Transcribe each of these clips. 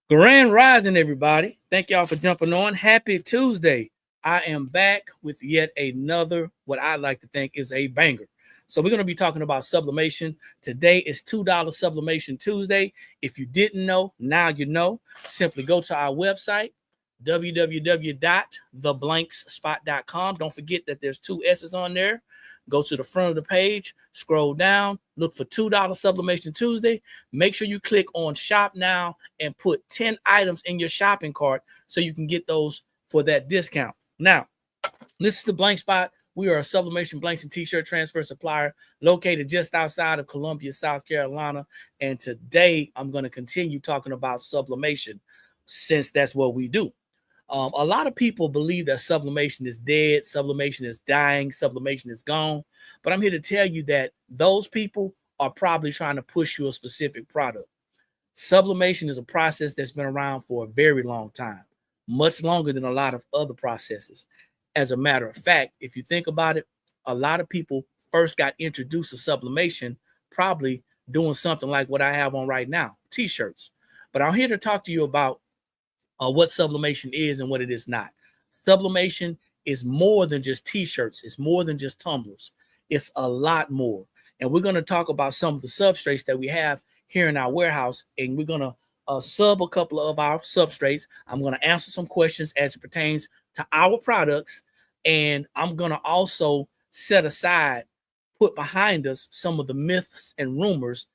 Grand Rising, everybody. Thank y'all for jumping on. Happy Tuesday. I am back with yet another, what I like to think is a banger. So we're going to be talking about sublimation. Today is $2 Sublimation Tuesday. If you didn't know, now you know. Simply go to our website, www.theblanksspot.com. Don't forget that there's two S's on there. Go to the front of the page, scroll down, look for $2 Sublimation Tuesday. Make sure you click on Shop Now and put 10 items in your shopping cart so you can get those for that discount. Now, this is the Blank Spot. We are a sublimation blanks and t-shirt transfer supplier located just outside of Columbia, South Carolina. And today I'm going to continue talking about sublimation since that's what we do. A lot of people believe that sublimation is dead, sublimation is dying, sublimation is gone. But I'm here to tell you that those people are probably trying to push you a specific product. Sublimation is a process that's been around for a very long time, much longer than a lot of other processes. As a matter of fact, if you think about it, a lot of people first got introduced to sublimation probably doing something like what I have on right now, t-shirts. But I'm here to talk to you about what sublimation is and what it is not. Sublimation is more than just t-shirts. It's more than just tumblers. It's a lot more. And we're going to talk about some of the substrates that we have here in our warehouse. And we're going to sub a couple of our substrates. I'm going to answer some questions as it pertains to our products. And I'm going to also set aside, put behind us some of the myths and rumors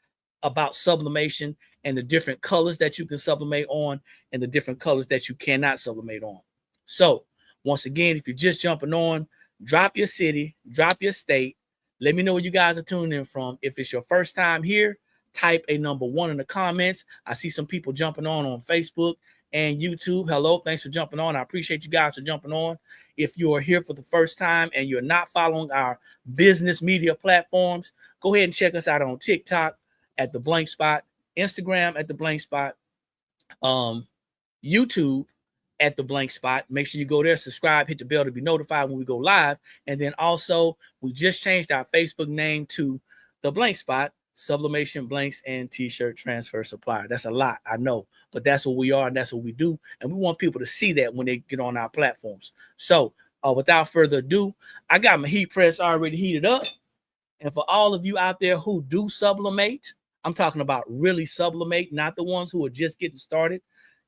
about sublimation and the different colors that you can sublimate on and the different colors that you cannot sublimate on. So once again, if you're just jumping on, drop your city, drop your state. Let me know where you guys are tuning in from. If it's your first time here, type a number 1 in the comments. I see some people jumping on Facebook and YouTube. Hello, thanks for jumping on. I appreciate you guys for jumping on. If you are here for the first time and you're not following our business media platforms, go ahead and check us out on TikTok at The Blank Spot, Instagram at The Blank Spot, YouTube at The Blank Spot. Make sure you go there, subscribe, hit the bell to be notified when we go live. And then also, we just changed our Facebook name to The Blank Spot, Sublimation Blanks and T-shirt Transfer Supplier. That's a lot, I know, but that's what we are and that's what we do. And we want people to see that when they get on our platforms. So without further ado, I got my heat press already heated up. And for all of you out there who do sublimate, I'm talking about really sublimate, not the ones who are just getting started.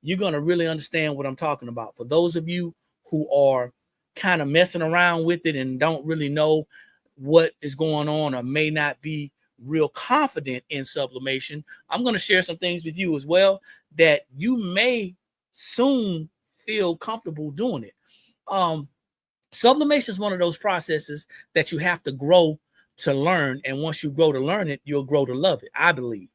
You're going to really understand what I'm talking about. For those of you who are kind of messing around with it and don't really know what is going on or may not be real confident in sublimation, I'm going to share some things with you as well that you may soon feel comfortable doing it. Sublimation is one of those processes that you have to grow to learn, and once you grow to learn it, you'll grow to love it, I believe.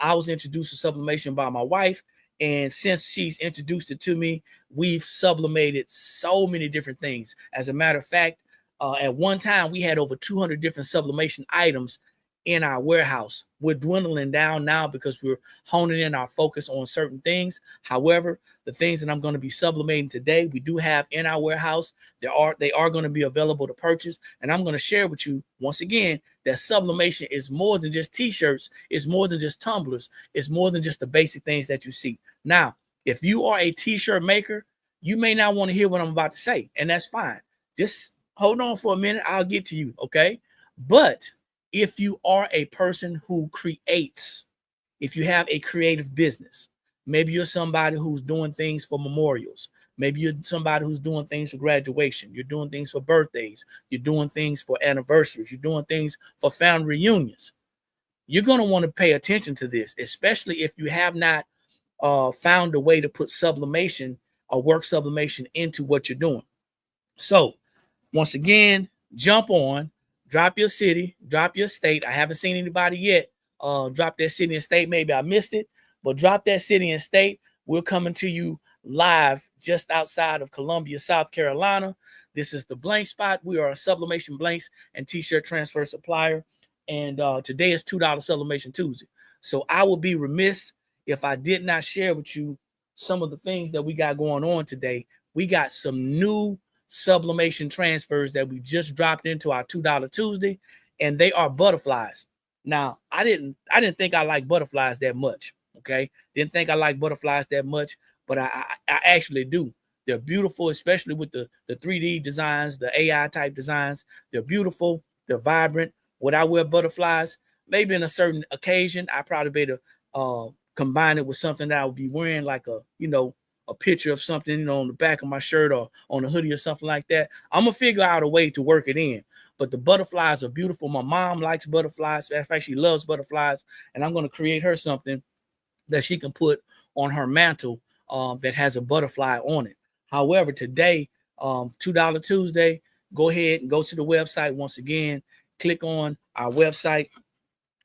I was introduced to sublimation by my wife, and since she's introduced it to me, we've sublimated so many different things. As a matter of fact, at one time we had over 200 different sublimation items in our warehouse. We're dwindling down now because we're honing in our focus on certain things. However, the things that I'm going to be sublimating today, we do have in our warehouse. They are going to be available to purchase. And I'm going to share with you once again that sublimation is more than just t-shirts. It's more than just tumblers. It's more than just the basic things that you see. Now, if you are a t-shirt maker, you may not want to hear what I'm about to say, and that's fine. Just hold on for a minute. I'll get to you, okay? But if you are a person who creates, if you have a creative business, maybe you're somebody who's doing things for memorials. Maybe you're somebody who's doing things for graduation. You're doing things for birthdays. You're doing things for anniversaries. You're doing things for family reunions. You're going to want to pay attention to this, especially if you have not found a way to put sublimation or work sublimation into what you're doing. So once again, jump on. Drop your city, drop your state. I haven't seen anybody yet drop their city and state. Maybe I missed it, but drop that city and state. We're coming to you live just outside of Columbia, South Carolina. This is The Blank Spot. We are a sublimation blanks and t-shirt transfer supplier. And today is $2 Sublimation Tuesday. So I would be remiss if I did not share with you some of the things that we got going on today. We got some new sublimation transfers that we just dropped into our $2 Tuesday, and they are butterflies. Now, I didn't think I liked butterflies that much. Okay, didn't think I liked butterflies that much, but I actually do. They're beautiful, especially with the 3D designs, the AI type designs. They're beautiful. They're vibrant. Would I wear butterflies? Maybe in a certain occasion, I probably be able to combine it with something that I would be wearing, like a picture of something, on the back of my shirt or on a hoodie or something like that. I'm gonna figure out a way to work it in. But the butterflies are beautiful. My mom likes butterflies. In fact, she loves butterflies, and I'm gonna create her something that she can put on her mantle that has a butterfly on it. However, today, $2 Tuesday, go ahead and go to the website once again. Click on our website.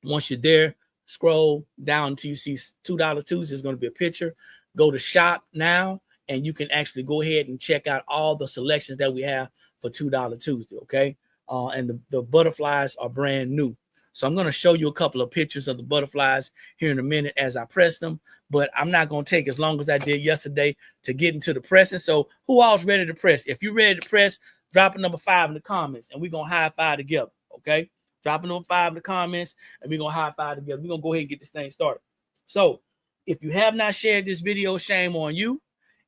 Once you're there, scroll down until you see $2 Tuesday. There's going to be a picture. Go to shop now, and you can actually go ahead and check out all the selections that we have for $2 Tuesday. Okay, and the butterflies are brand new. So I'm going to show you a couple of pictures of the butterflies here in a minute as I press them, but I'm not going to take as long as I did yesterday to get into the pressing. So who all's ready to press? If you're ready to press, drop a number 5 in the comments, and we're going to high five together. Okay, drop a number 5 in the comments, and we're going to high five together. We're going to go ahead and get this thing started. So if you have not shared this video, shame on you.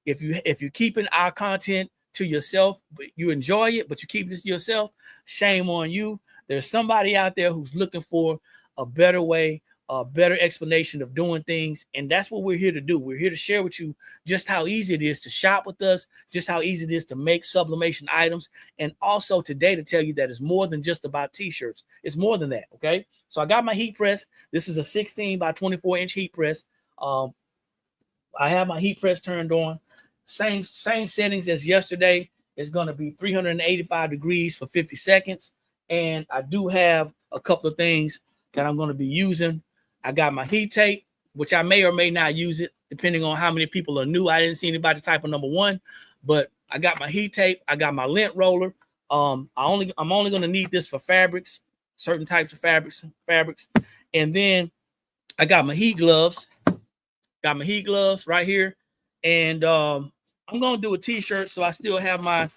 If you're keeping our content to yourself, but you enjoy it, but you keep this to yourself, shame on you. There's somebody out there who's looking for a better way, a better explanation of doing things. And that's what we're here to do. We're here to share with you just how easy it is to shop with us, just how easy it is to make sublimation items. And also today to tell you that it's more than just about t-shirts. It's more than that, okay? So I got my heat press. This is a 16 by 24 inch heat press. I have my heat press turned on. Same settings as yesterday. It's going to be 385 degrees for 50 seconds. And I do have a couple of things that I'm going to be using. I got my heat tape, which I may or may not use it, depending on how many people are new. I didn't see anybody type of number 1, but I got my heat tape. I got my lint roller. I'm only going to need this for fabrics, certain types of fabrics. And then I got my heat gloves. Got my heat gloves right here. And I'm going to do a t-shirt, so I still have my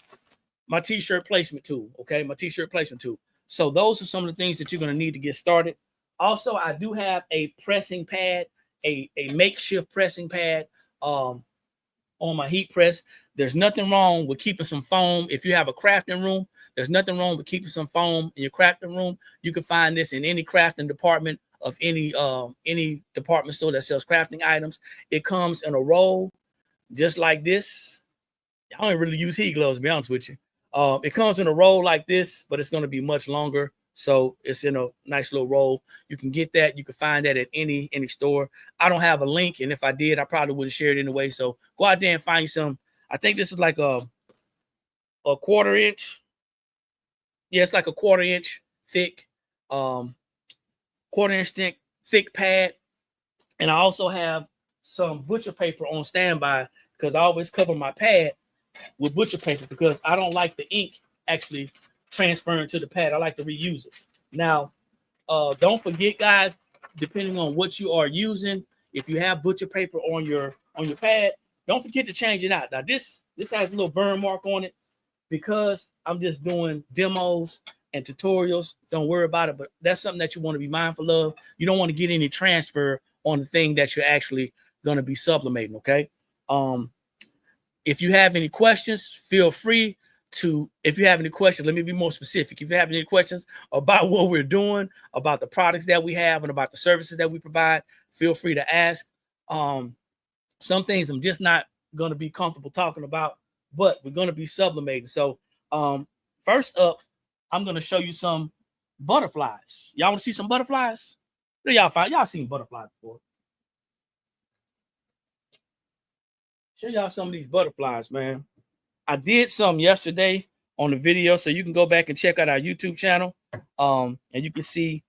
t-shirt placement tool, okay? My t-shirt placement tool. So those are some of the things that you're going to need to get started. Also, I do have a pressing pad, a makeshift pressing pad on my heat press. There's nothing wrong with keeping some foam. If you have a crafting room, there's nothing wrong with keeping some foam in your crafting room. You can find this in any crafting department of any department store that sells crafting items. It comes in a roll just like this. I don't really use heat gloves, to be honest with you. It comes in a roll like this, but it's going to be much longer. So it's in a nice little roll. You can get that. You can find that at any store. I don't have a link, and if I did, I probably wouldn't share it anyway. So go out there and find some. I think this is like a quarter inch. Yeah, it's like a quarter inch thick, quarter inch thick pad. And I also have some butcher paper on standby because I always cover my pad with butcher paper because I don't like the ink actually transferring to the pad. I like to reuse it. Now, don't forget, guys, depending on what you are using, if you have butcher paper on your pad, don't forget to change it out. Now, this has a little burn mark on it because I'm just doing demos and tutorials. Don't worry about it, but that's something that you want to be mindful of. You don't want to get any transfer on the thing that you're actually going to be sublimating, okay? If you have any questions, feel free to, if you have any questions, let me be more specific. If you have any questions about what we're doing, about the products that we have, and about the services that we provide, feel free to ask. Some things I'm just not going to be comfortable talking about, but we're going to be sublimating. So first up, I'm going to show you some butterflies. Y'all want to see some butterflies? What do y'all find? Y'all seen butterflies before. Show y'all some of these butterflies, man. I did some yesterday on the video, so you can go back and check out our YouTube channel. And you can see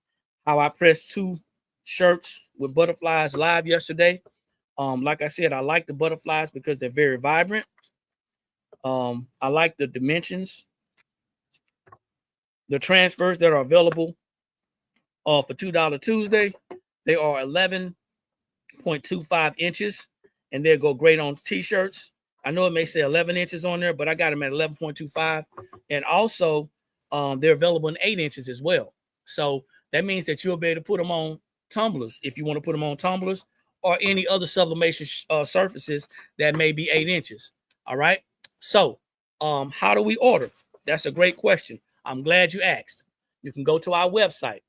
how I pressed 2 shirts with butterflies live yesterday. Like I said, I like the butterflies because they're very vibrant. I like the dimensions. The transfers that are available for $2 Tuesday, they are 11.25 inches, and they'll go great on t-shirts. I know it may say 11 inches on there, but I got them at 11.25. And also, they're available in 8 inches as well. So that means that you'll be able to put them on tumblers if you want to put them on tumblers, or any other sublimation surfaces that may be 8 inches. All right. So how do we order? That's a great question. I'm glad you asked. You can go to our website.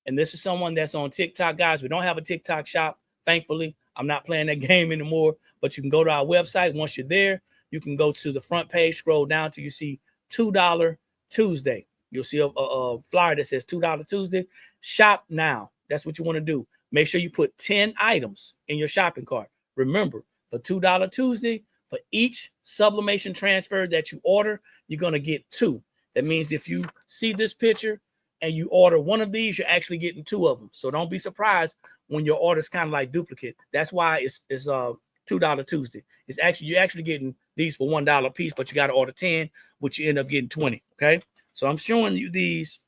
And this is someone that's on TikTok, guys. We don't have a TikTok shop, thankfully. I'm not playing that game anymore, but you can go to our website. Once you're there, you can go to the front page, scroll down till you see $2 Tuesday. You'll see a flyer that says $2 Tuesday. Shop now. That's what you want to do. Make sure you put 10 items in your shopping cart. Remember, for $2 Tuesday, for each sublimation transfer that you order, you're going to get 2. That means if you see this picture and you order one of these, you're actually getting 2 of them. So don't be surprised when your order is kind of like duplicate. That's why it's $2 Tuesday. It's actually, you're actually getting these for $1 a piece, but you got to order 10, which you end up getting 20. Okay. So I'm showing you these.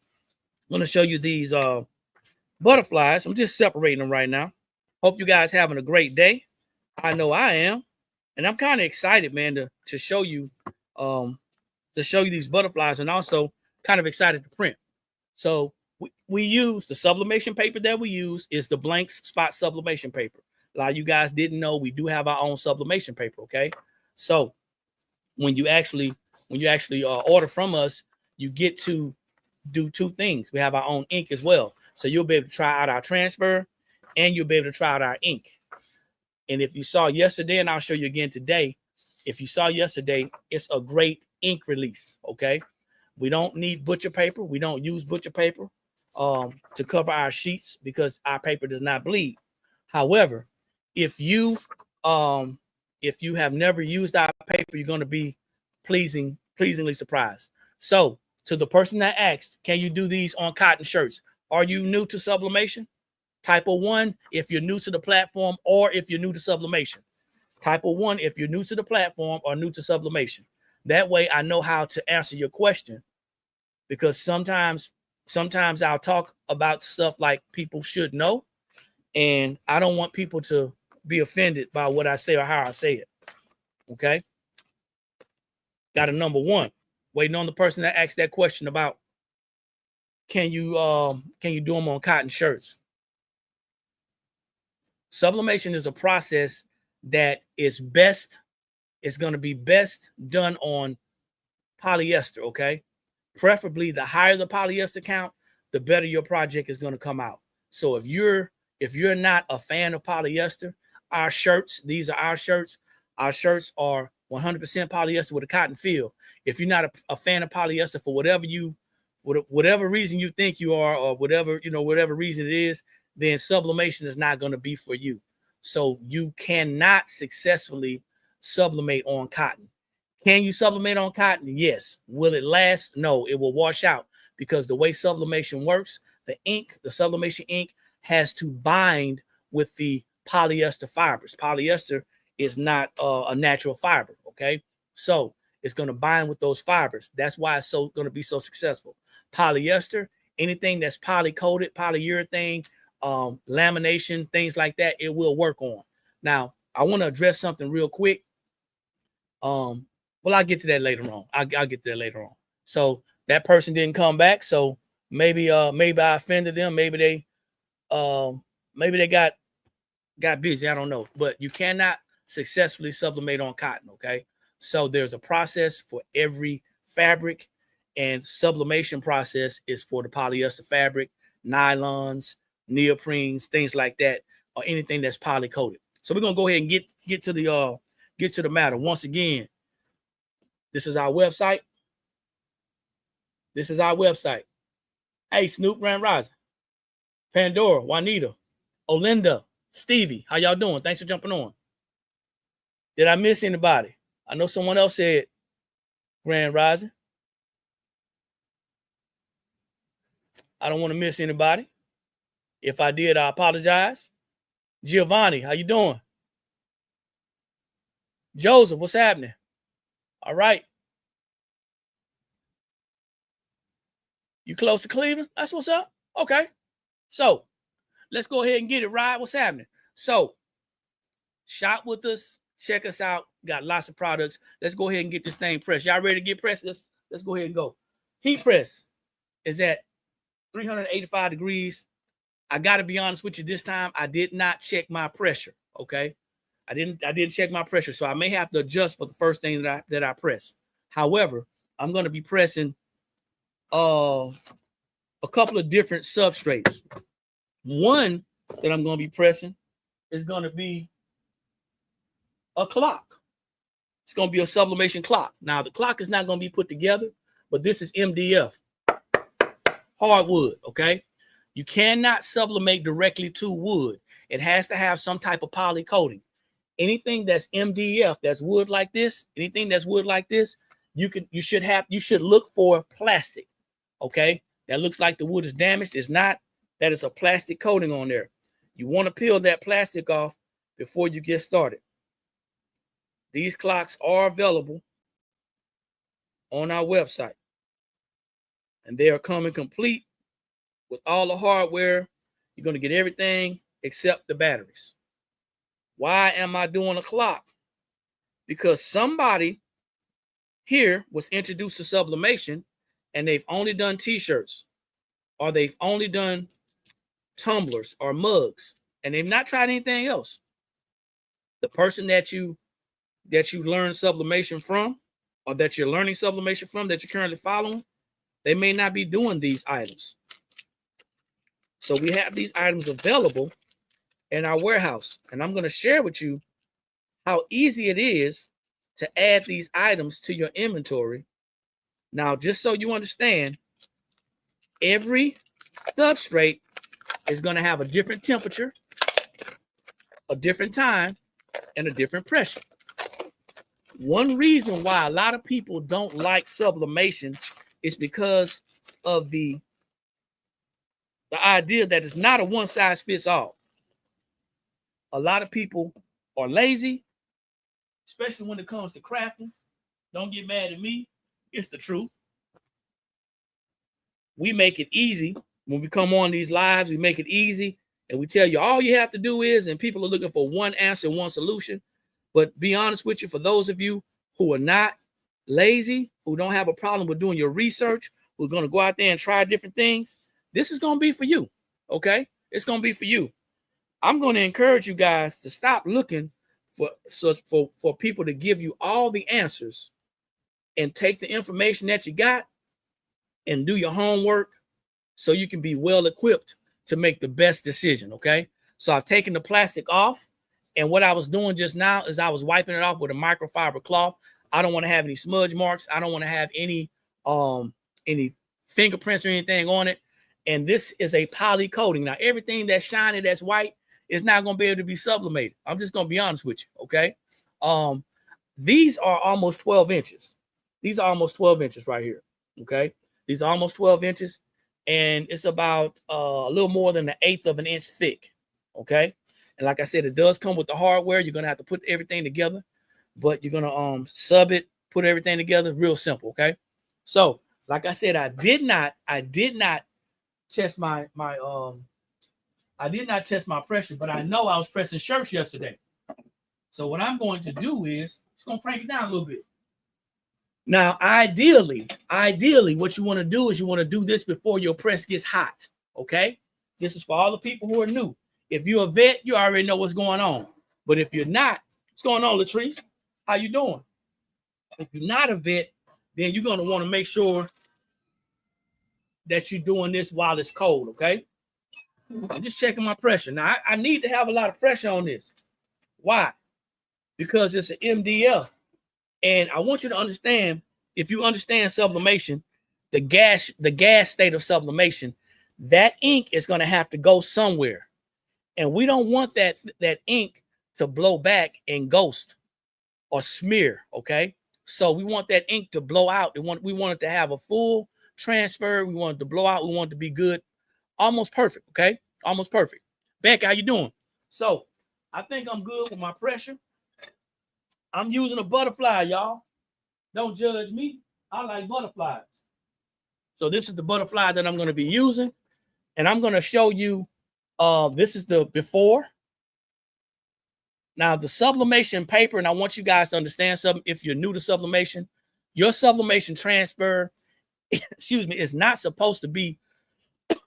I'm going to show you these butterflies. I'm just separating them right now. Hope you guys having a great day. I know I am. And I'm kind of excited, man, to show you these butterflies, and also kind of excited to print. So we use the sublimation paper that we use is the blank spot sublimation paper. A lot of you guys didn't know we do have our own sublimation paper. Okay. So when you actually order from us, you get to do 2 things. We have our own ink as well. So you'll be able to try out our transfer and you'll be able to try out our ink. And if you saw yesterday, and I'll show you again today, if you saw yesterday, it's a great ink release. Okay. We don't need butcher paper. We don't use butcher paper to cover our sheets because our paper does not bleed. However, if you have never used our paper, you're going to be pleasingly surprised. So to the person that asked, can you do these on cotton shirts? Are you new to sublimation? Type of 1 if you're new to the platform, or if you're new to sublimation. Type of 1 if you're new to the platform or new to sublimation. That way I know how to answer your question, because sometimes I'll talk about stuff like people should know, and I don't want people to be offended by what I say or how I say it. Okay. Got a number 1 waiting on the person that asked that question about can you do them on cotton shirts? Sublimation is a process that is best. It's going to be best done on polyester. Okay. Preferably the higher the polyester count, the better your project is going to come out. So if you're not a fan of polyester, our shirts, these are our shirts. Our shirts are 100% polyester with a cotton feel. If you're not a fan of polyester for whatever reason you think you are, or whatever reason it is, then sublimation is not going to be for you. So you cannot successfully sublimate on cotton. Can you sublimate on cotton? Yes. Will it last? No, it will wash out, because the way sublimation works, the sublimation ink has to bind with the polyester fibers. Polyester is not a natural fiber. Okay. So it's going to bind with those fibers. That's why it's going to be so successful. Polyester, anything that's poly-coated, polyurethane, lamination, things like that, it will work on. Now, I want to address something real quick. Well, I'll get to that later on. I'll get to that later on. So that person didn't come back. So maybe I offended them. Maybe they got busy. I don't know. But you cannot successfully sublimate on cotton. Okay. So there's a process for every fabric, and sublimation process is for the polyester fabric, nylons, neoprenes, things like that, or anything that's poly coated. So we're gonna go ahead and get to the matter. Once again, this is our website. This is our website. Hey, Snoop, Grand Rising, Pandora, Juanita, Olinda, Stevie, how y'all doing? Thanks for jumping on. Did I miss anybody? I know someone else said Grand Rising. I don't want to miss anybody. If I did, I apologize. Giovanni, how you doing? Joseph, what's happening? All right. You close to Cleveland? That's what's up. Okay. So let's go ahead and get it right. What's happening? So shop with us. Check us out. Got lots of products. Let's go ahead and get this thing pressed. Y'all ready to get pressed? Let's go ahead and go. Heat press is at 385 degrees. I got to be honest with you this time. I did not check my pressure. Okay. I didn't check my pressure, so I may have to adjust for the first thing that I press. However, I'm going to be pressing a couple of different substrates. One that I'm going to be pressing is going to be a clock. It's going to be a sublimation clock. Now, the clock is not going to be put together, but this is MDF, hardwood, okay? You cannot sublimate directly to wood. It has to have some type of poly coating. Anything that's MDF, that's wood like this, anything that's wood like this, you should look for plastic, okay? That looks like the wood is damaged. It's not. That is a plastic coating on there. You want to peel that plastic off before you get started. These clocks are available on our website, and they are coming complete with all the hardware. You're going to get everything except the batteries. Why am I doing a clock? Because somebody here was introduced to sublimation and they've only done t-shirts, or they've only done tumblers or mugs, and they've not tried anything else. The person that you learn sublimation from, or that you're learning sublimation from, that you're currently following, they may not be doing these items. So we have these items available in our warehouse, and I'm going to share with you how easy it is to add these items to your inventory. Now, just so you understand, every substrate is going to have a different temperature, a different time, and a different pressure. One reason why a lot of people don't like sublimation is because of the idea that it's not a one size fits all. A lot of people are lazy, especially when it comes to crafting. Don't get mad at me. It's the truth. We make it easy. When we come on these lives, we make it easy. And we tell you all you have to do is, and people are looking for one answer, one solution. But be honest with you, for those of you who are not lazy, who don't have a problem with doing your research, who are going to go out there and try different things, this is going to be for you, okay? It's going to be for you. I'm going to encourage you guys to stop looking for people to give you all the answers, and take the information that you got and do your homework so you can be well equipped to make the best decision, okay? So I've taken the plastic off, and what I was doing just now is I was wiping it off with a microfiber cloth. I don't want to have any smudge marks. I don't want to have any fingerprints or anything on it. And this is a poly coating. Now, everything that's shiny, that's white, is not going to be able to be sublimated. I'm just going to be honest with you, okay? These are almost 12 inches. These are almost 12 inches right here, okay? These are almost 12 inches, and it's about a little more than 1/8 of an inch thick, okay? And like I said, it does come with the hardware. You're going to have to put everything together, but you're going to sub it, put everything together, real simple, okay? So, like I said, I did not test my pressure, but I know I was pressing shirts yesterday. So what I'm going to do is just going to crank it down a little bit. Now, ideally, what you want to do is you want to do this before your press gets hot, okay? This is for all the people who are new. If you're a vet, you already know what's going on. But if you're not, what's going on, Latrice? How you doing? If you're not a vet, then you're going to want to make sure that you're doing this while it's cold, okay? I'm just checking my pressure. Now, I need to have a lot of pressure on this. Why? Because it's an MDF. And I want you to understand, if you understand sublimation, the gas state of sublimation, that ink is going to have to go somewhere. And we don't want that ink to blow back and ghost or smear, okay? So we want that ink to blow out. We want it to have a full transfer. We want it to blow out. We want it to be good. Almost perfect, okay? Almost perfect. Beck, how you doing? So I think I'm good with my pressure. I'm using a butterfly, y'all. Don't judge me. I like butterflies. So this is the butterfly that I'm going to be using. And I'm going to show you, this is the before. Now, the sublimation paper, and I want you guys to understand something. If you're new to sublimation, your sublimation transfer, excuse me, is not supposed to be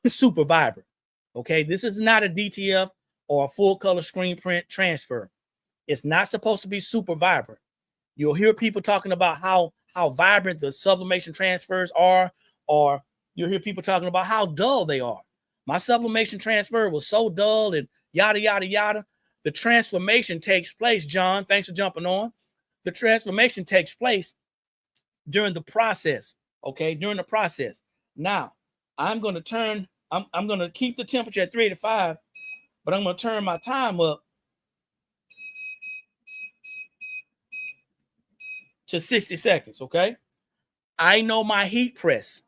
super vibrant. Okay, this is not a DTF or a full color screen print transfer. It's not supposed to be super vibrant. You'll hear people talking about how vibrant the sublimation transfers are, or you'll hear people talking about how dull they are. My sublimation transfer was so dull and yada, yada, yada. The transformation takes place, John. Thanks for jumping on. The transformation takes place during the process, okay? During the process. Now, I'm going to keep the temperature at 385, but I'm going to turn my time up to 60 seconds, okay? I know my heat press.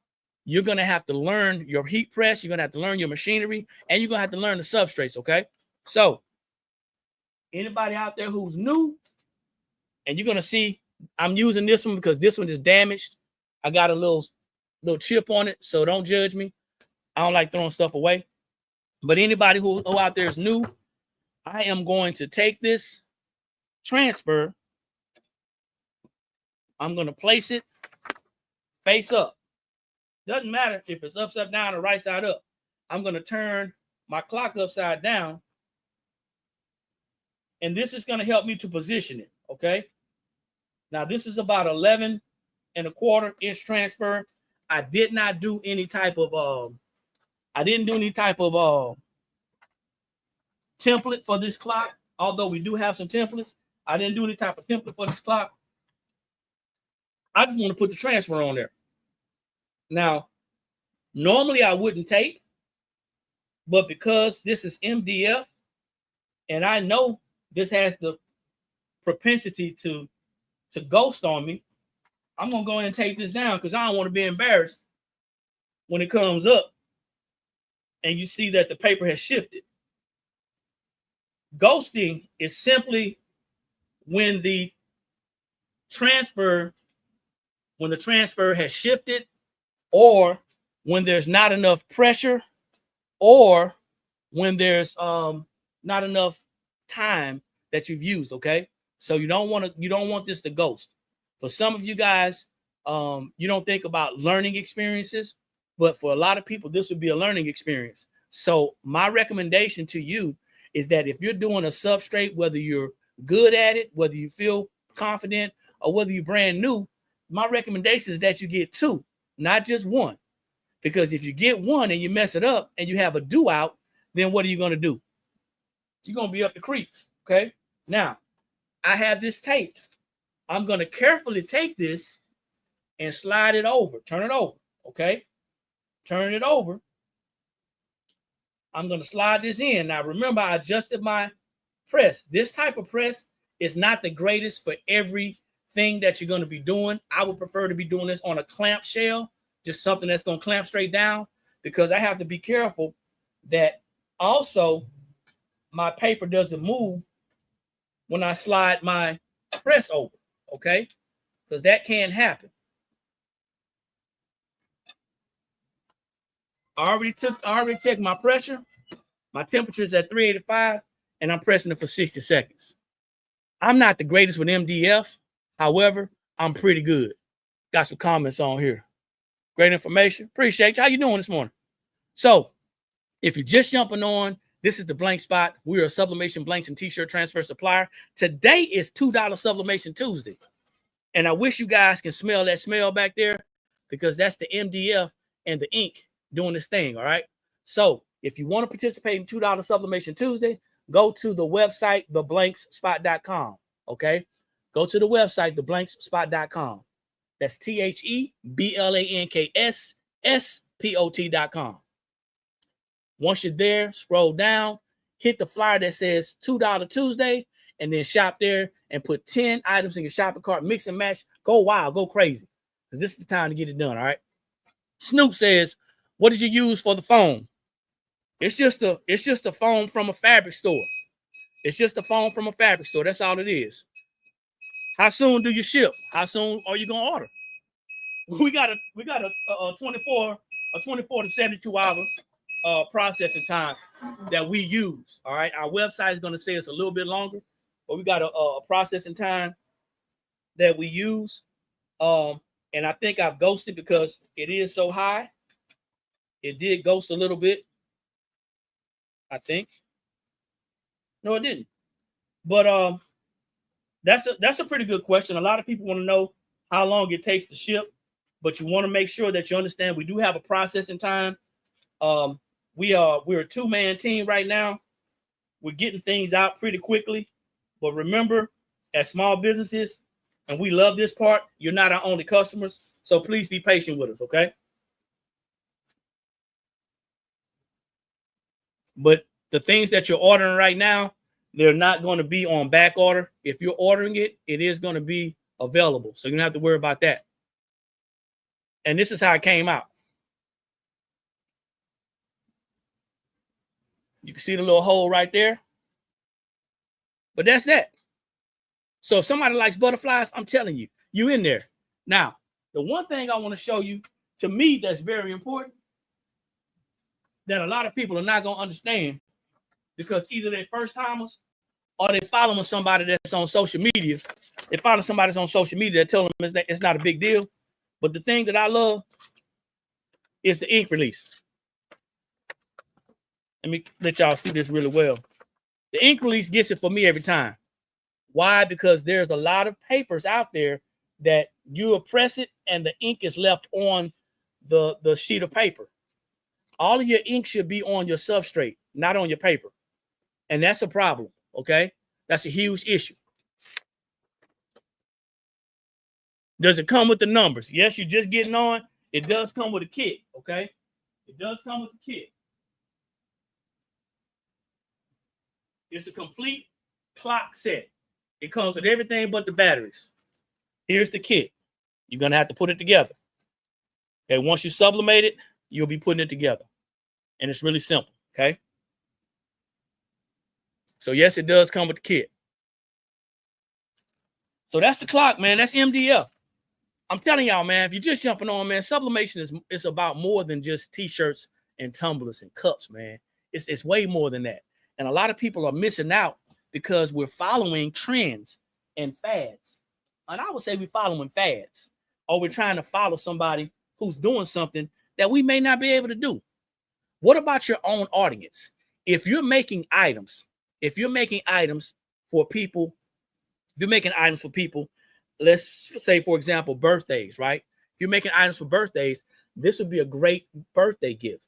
You're going to have to learn your heat press. You're going to have to learn your machinery, and you're going to have to learn the substrates, okay? So, anybody out there who's new, and you're going to see, I'm using this one because this one is damaged. I got a little chip on it, so don't judge me. I don't like throwing stuff away. But anybody who out there is new, I am going to take this transfer. I'm going to place it face up. Doesn't matter if it's upside down or right side up. I'm going to turn my clock upside down. And this is going to help me to position it, okay? Now, this is about 11.25 inch transfer. I did not do any type of, template for this clock, although we do have some templates. I didn't do any type of template for this clock. I just want to put the transfer on there. Now, normally I wouldn't tape, but because this is MDF, and I know this has the propensity to ghost on me, I'm going to go ahead and tape this down because I don't want to be embarrassed when it comes up and you see that the paper has shifted. Ghosting is simply when the transfer has shifted, or when there's not enough pressure, or when there's not enough time that you've used, okay? So you don't want this to ghost. For some of you guys, you don't think about learning experiences, but for a lot of people, this would be a learning experience. So my recommendation to you is that if you're doing a substrate, whether you're good at it, whether you feel confident, or whether you're brand new, my recommendation is that you get 2, not just 1. Because if you get 1 and you mess it up and you have a do out, then what are you going to do? You're going to be up the creek, okay? Now, I have this taped. I'm going to carefully take this and slide it over, turn it over, okay? Turn it over. I'm going to slide this in. Now, remember, I adjusted my press. This type of press is not the greatest for everything that you're going to be doing. I would prefer to be doing this on a clamp shell, just something that's going to clamp straight down, because I have to be careful that also my paper doesn't move when I slide my press over, okay? Because that can happen. I already checked my pressure. My temperature is at 385, and I'm pressing it for 60 seconds. I'm not the greatest with MDF. However, I'm pretty good. Got some comments on here. Great information. Appreciate you. How you doing this morning? So, if you're just jumping on, this is the Blank Spot. We're a sublimation blanks and t-shirt transfer supplier. Today is $2 Sublimation Tuesday. And I wish you guys can smell that smell back there, because that's the MDF and the ink doing this thing, all right? So if you want to participate in $2 Sublimation Tuesday, go to the website, theblankspot.com, okay? Go to the website, theblankspot.com. That's THEBLANKSSPOT.com. Once you're there, scroll down, hit the flyer that says $2 Tuesday, and then shop there and put 10 items in your shopping cart, mix and match, go wild, go crazy, because this is the time to get it done, all right? Snoop says, what did you use for the foam? It's just a foam from a fabric store. It's just a foam from a fabric store. That's all it is. How soon do you ship? How soon are you gonna order? We got a 24 to 72 hour processing time that we use. All right, our website is going to say it's a little bit longer, but we got a processing time that we use. And I think I've ghosted because it is so high. It did ghost a little bit, I think. No, it didn't. But that's a pretty good question. A lot of people want to know how long it takes to ship, but you want to make sure that you understand we do have a processing time. We're a two-man team right now. We're getting things out pretty quickly. But remember, as small businesses, and we love this part, you're not our only customers. So please be patient with us, okay? But the things that you're ordering right now, they're not going to be on back order. If you're ordering it, it is going to be available. So you don't have to worry about that. And this is how it came out. You can see the little hole right there. But that's that. So if somebody likes butterflies, I'm telling you, you in there. Now, the one thing I want to show you, to me, that's very important, that a lot of people are not going to understand, because either they're first timers or they following somebody that's on social media. They follow somebody that's on social media that tell them it's not a big deal. But the thing that I love is the ink release. Let me let y'all see this really well. The ink release gets it for me every time. Why? Because there's a lot of papers out there that you will press it and the ink is left on the sheet of paper. All of your ink should be on your substrate, not on your paper. And that's a problem, okay? That's a huge issue. Does it come with the numbers? Yes, you're just getting on. It does come with a kit, okay? It does come with the kit. It's a complete clock set. It comes with everything but the batteries. Here's the kit. You're going to have to put it together. Okay, once you sublimate it, you'll be putting it together. And it's really simple, okay? So yes, it does come with the kit. So that's the clock, man. That's MDF. I'm telling y'all, man, if you're just jumping on, man, sublimation is about more than just t-shirts and tumblers and cups, man. It's way more than that. And a lot of people are missing out because we're following trends and fads. And I would say we're following fads, or we're trying to follow somebody who's doing something that we may not be able to do. What about your own audience? If you're making items for people, let's say, for example, birthdays, right? If you're making items for birthdays, this would be a great birthday gift.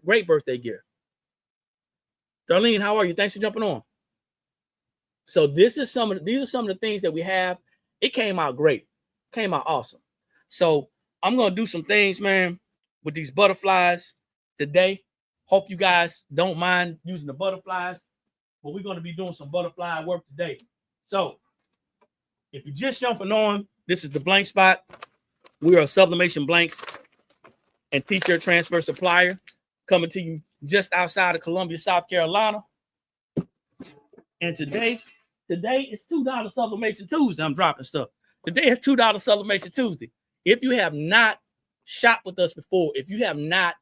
Great birthday gift. Darlene, how are you? Thanks for jumping on. So these are some of the things that we have. It came out great. Came out awesome. So I'm going to do some things, man, with these butterflies today. Hope you guys don't mind using the butterflies, but we're going to be doing some butterfly work today. So if you're just jumping on, this is the Blank Spot. We are a Sublimation blanks and t-shirt transfer supplier, coming to you just outside of Columbia, South Carolina. And today it's $2 Sublimation Tuesday. I'm dropping stuff. Today is $2 Sublimation Tuesday. If you have not shopped with us before, if you have not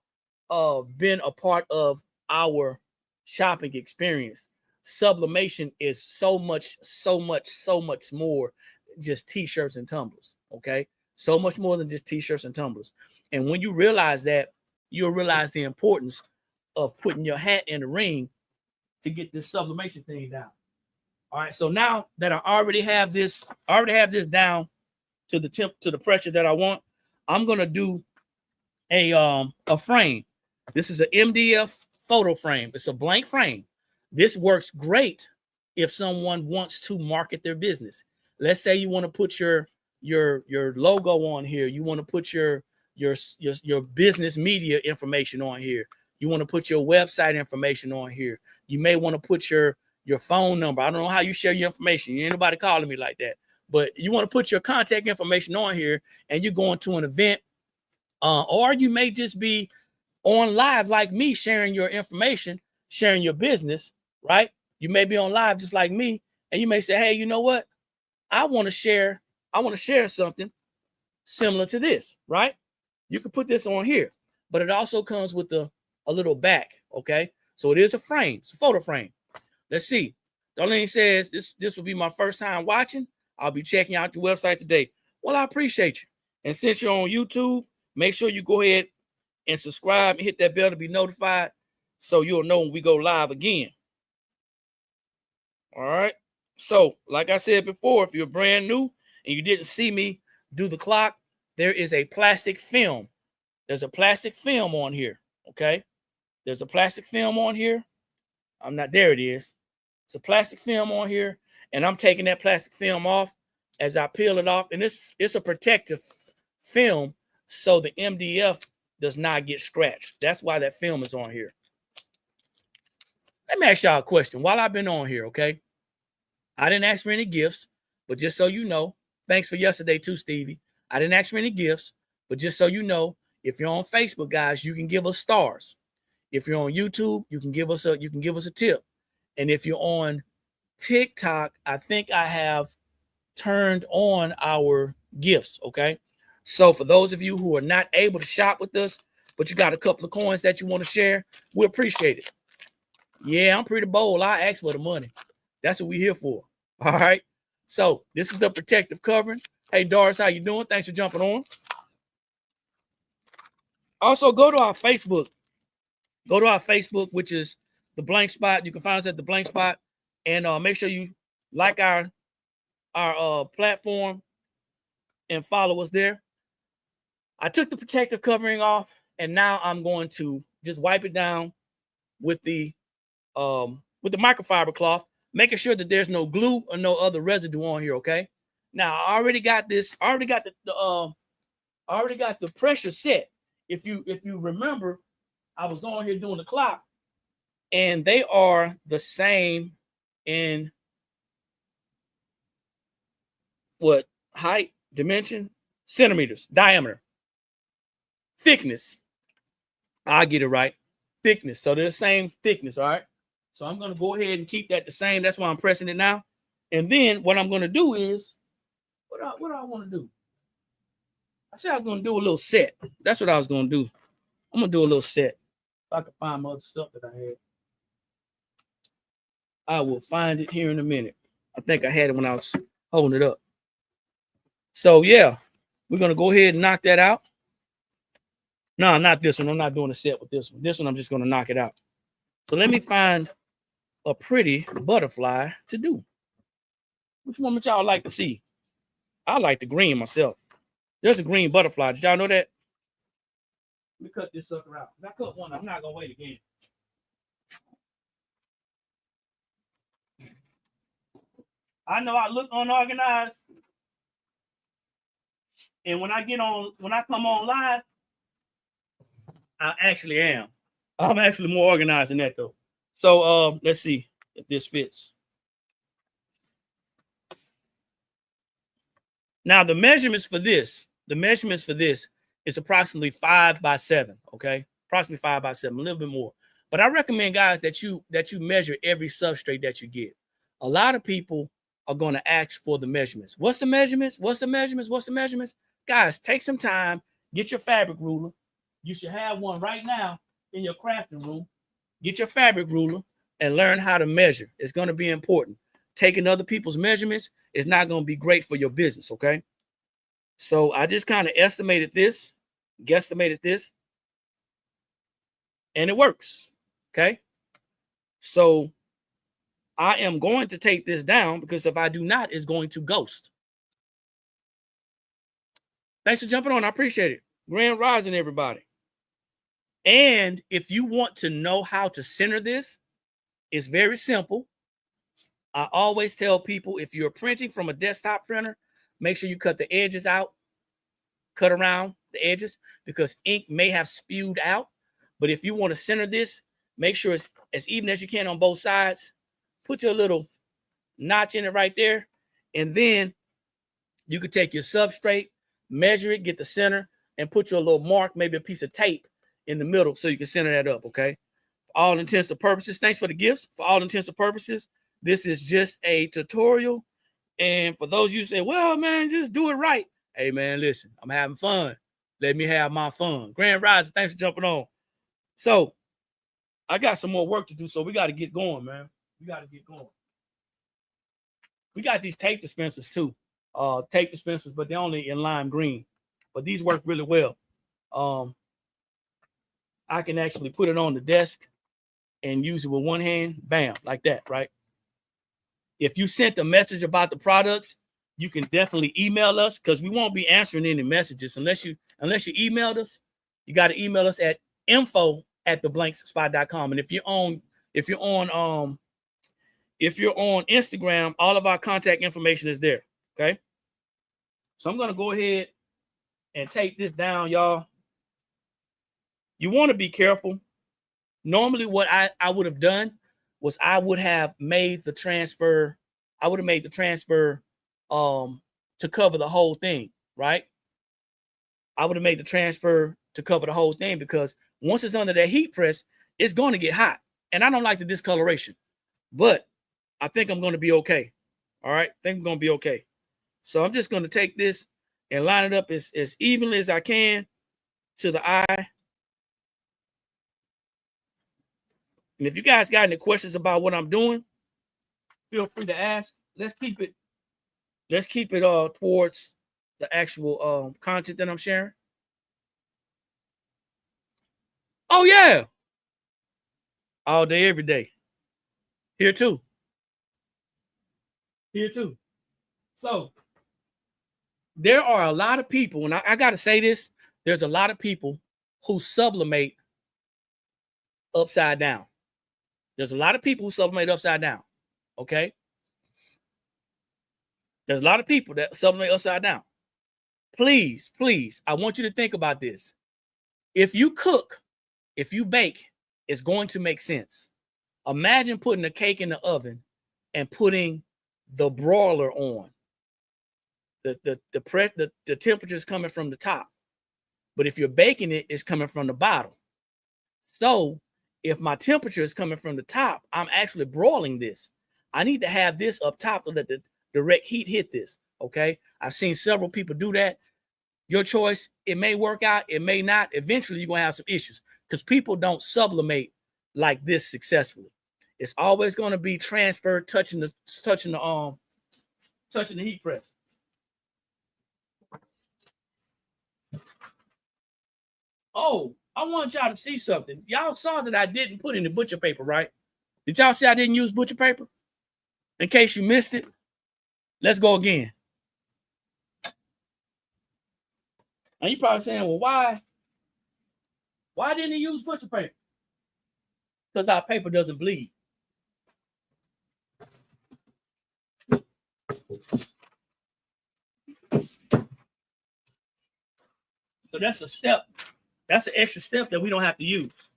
been a part of our shopping experience, sublimation is so much more than just t-shirts and tumblers. Okay, so much more than just t-shirts and tumblers. And when you realize that, you'll realize the importance of putting your hat in the ring to get this sublimation thing down. All right, so now that I already have this down to the pressure that I want, I'm gonna do a frame. This is an MDF photo frame. It's a blank frame. This works great if someone wants to market their business. Let's say you want to put your logo on here. You want to put your business media information on here. You want to put your website information on here. You may want to put your phone number. I don't know how you share your information. Ain't nobody calling me like that. But you want to put your contact information on here, and you're going to an event, or you may just be on live like me, sharing your information, sharing your business, right? You may be on live just like me, and you may say, hey, you know what? I want to share something similar to this, right? You can put this on here, but it also comes with a little back, okay? So it is a frame. It's a photo frame. Let's see. Darlene says, this will be my first time watching. I'll be checking out your website today. Well, I appreciate you. And since you're on YouTube, make sure you go ahead and subscribe and hit that bell to be notified so you'll know when we go live again. All right. So, like I said before, if you're brand new and you didn't see me do the clock, there is a plastic film. There's a plastic film on here. Okay. There's a plastic film on here. I'm not there. It is. It's a plastic film on here, and I'm taking that plastic film off as I peel it off. And it's a protective film, so the MDF does not get scratched. That's why that film is on here. Let me ask y'all a question while I've been on here, okay? I didn't ask for any gifts, but just so you know, thanks for yesterday too, Stevie. I didn't ask for any gifts, but just so you know, if you're on Facebook, guys, you can give us stars. If you're on YouTube, you can give us a tip. And if you're on TikTok, I think I have turned on our gifts, okay? So for those of you who are not able to shop with us, but you got a couple of coins that you want to share, we appreciate it. Yeah, I'm pretty bold. I ask for the money. That's what we're here for. All right. So this is the protective covering. Hey, Doris, how you doing? Thanks for jumping on. Also, go to our Facebook. Go to our Facebook, which is The Blank Spot. You can find us at The Blank Spot. And make sure you like our platform and follow us there. I took the protective covering off, and now I'm going to just wipe it down with the microfiber cloth, making sure that there's no glue or no other residue on here. Okay. Now I already got this. I already got the pressure set. If you remember, I was on here doing the clock, and they are the same in what height, dimension, centimeters, diameter, thickness. I'll get it right. Thickness. So they're the same thickness. All right. So I'm going to go ahead and keep that the same. That's why I'm pressing it now. And then what I'm going to do is, what do I want to do? I said I was going to do a little set. That's what I was going to do. I'm going to do a little set. If I can find my other stuff that I had, I will find it here in a minute. I think I had it when I was holding it up. So yeah, we're going to go ahead and knock that out. No, not this one. I'm not doing a set with this one. This one, I'm just going to knock it out. So let me find a pretty butterfly to do. Which one would y'all like to see? I like the green myself. There's a green butterfly. Did y'all know that? Let me cut this sucker out. If I cut one, I'm not going to wait again. I know I look unorganized. And when I come on live, I actually am. I'm actually more organized than that though. So let's see if this fits. Now the measurements for this is approximately 5 by 7. Okay, approximately 5 by 7, a little bit more. But I recommend, guys, that you measure every substrate that you get. A lot of people are going to ask for the measurements. What's the measurements? What's the measurements? What's the measurements? Guys, take some time. Get your fabric ruler. You should have one right now in your crafting room. Get your fabric ruler and learn how to measure. It's going to be important. Taking other people's measurements is not going to be great for your business, okay? So I just kind of guesstimated this, and it works, okay? So I am going to take this down because if I do not, it's going to ghost. Thanks for jumping on. I appreciate it. Grand rising, everybody. And if you want to know how to center this, it's very simple. I always tell people, if you're printing from a desktop printer, make sure you cut the edges out, cut around the edges, because ink may have spewed out. But if you want to center this, make sure it's as even as you can on both sides. Put your little notch in it right there. And then you could take your substrate, measure it, get the center, and put your little mark, maybe a piece of tape in the middle so you can center that up, okay? For all intents and purposes, thanks for the gifts. For all intents and purposes, this is just a tutorial. And for those of you who say, well, man, just do it right. Hey, man, listen, I'm having fun. Let me have my fun. Grand Rising, thanks for jumping on. So I got some more work to do, so we got to get going, man. We got to get going. We got these tape dispensers, too. Tape dispensers, but they're only in lime green. But these work really well. I can actually put it on the desk and use it with one hand. Bam, like that, right? If you sent a message about the products, you can definitely email us because we won't be answering any messages unless you emailed us. You got to email us at info@theblankspot.com. And if you're on Instagram, all of our contact information is there. Okay. So I'm gonna go ahead and take this down, y'all. You want to be careful. Normally, what I would have done was I would have made the transfer. I would have made the transfer to cover the whole thing, right? I would have made the transfer to cover the whole thing because once it's under that heat press, it's going to get hot. And I don't like the discoloration, but I think I'm going to be okay. All right, I think I'm going to be okay. So I'm just going to take this and line it up as evenly as I can to the eye. And if you guys got any questions about what I'm doing, feel free to ask. Let's keep it towards the actual content that I'm sharing. Oh yeah. All day, every day. Here too. So there are a lot of people, and I gotta say this, there's a lot of people who sublimate upside down. There's a lot of people who sublimate upside down. Okay. There's a lot of people that sublimate upside down. Please, I want you to think about this. If you cook, if you bake, it's going to make sense. Imagine putting a cake in the oven and putting the broiler on. The temperature is coming from the top. But if you're baking it, it's coming from the bottom. So if my temperature is coming from the top, I'm actually broiling this. I need to have this up top to let the direct heat hit this. Okay. I've seen several people do that. Your choice. It may work out. It may not. Eventually, you're going to have some issues because people don't sublimate like this successfully. It's always going to be transferred, touching the heat press. Oh, I want y'all to see something. Y'all saw that I didn't put in the butcher paper, right? Did y'all see I didn't use butcher paper? In case you missed it, let's go again. And you're probably saying, well, why? Why didn't he use butcher paper? Because our paper doesn't bleed. So that's a step. That's an extra step that we don't have to use.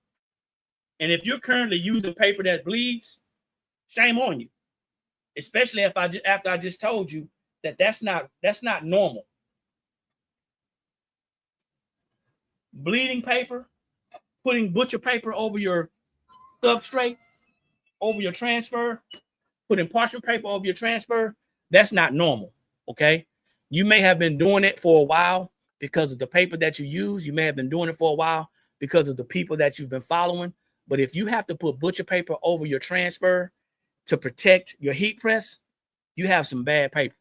And if you're currently using paper that bleeds, shame on you. Especially if after I just told you that that's not normal. Bleeding paper, putting butcher paper over your substrate, over your transfer, putting parchment paper over your transfer, that's not normal. Okay. You may have been doing it for a while because of the paper that you use. You may have been doing it for a while because of the people that you've been following. But if you have to put butcher paper over your transfer to protect your heat press, you have some bad paper.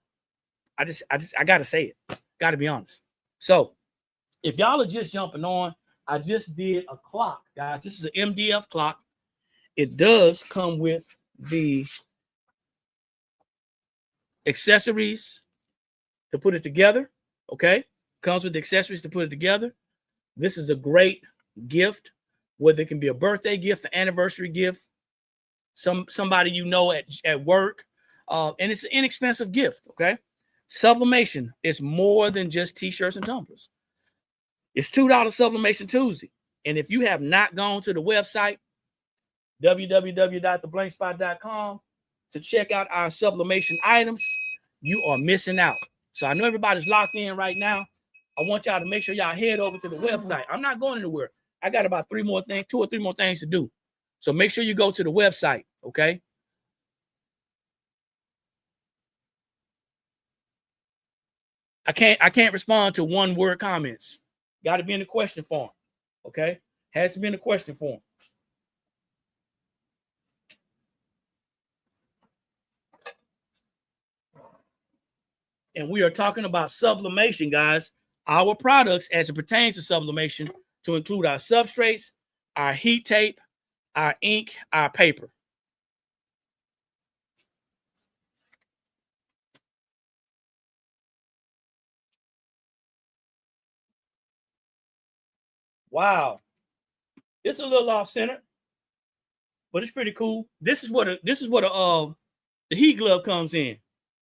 I gotta say it. Gotta be honest. So if y'all are just jumping on, I just did a clock, guys. This is an MDF clock. It does come with the accessories to put it together. Okay. Comes with the accessories to put it together. This is a great gift, whether it can be a birthday gift, an anniversary gift, somebody you know at work. And it's an inexpensive gift. Okay. Sublimation is more than just t-shirts and tumblers. It's $2 Sublimation Tuesday. And if you have not gone to the website, www.theblankspot.com, to check out our sublimation items, you are missing out. So I know everybody's locked in right now. I want y'all to make sure y'all head over to the website. I'm not going anywhere. I got about 2 or 3 more things to do. So make sure you go to the website, okay? I can't respond to one-word comments. Got to be in the question form, okay? Has to be in the question form. And we are talking about sublimation, guys. Our products as it pertains to sublimation to include our substrates, our heat tape, our ink, our paper. Wow. It's a little off center, but it's pretty cool. This is what the heat glove comes in.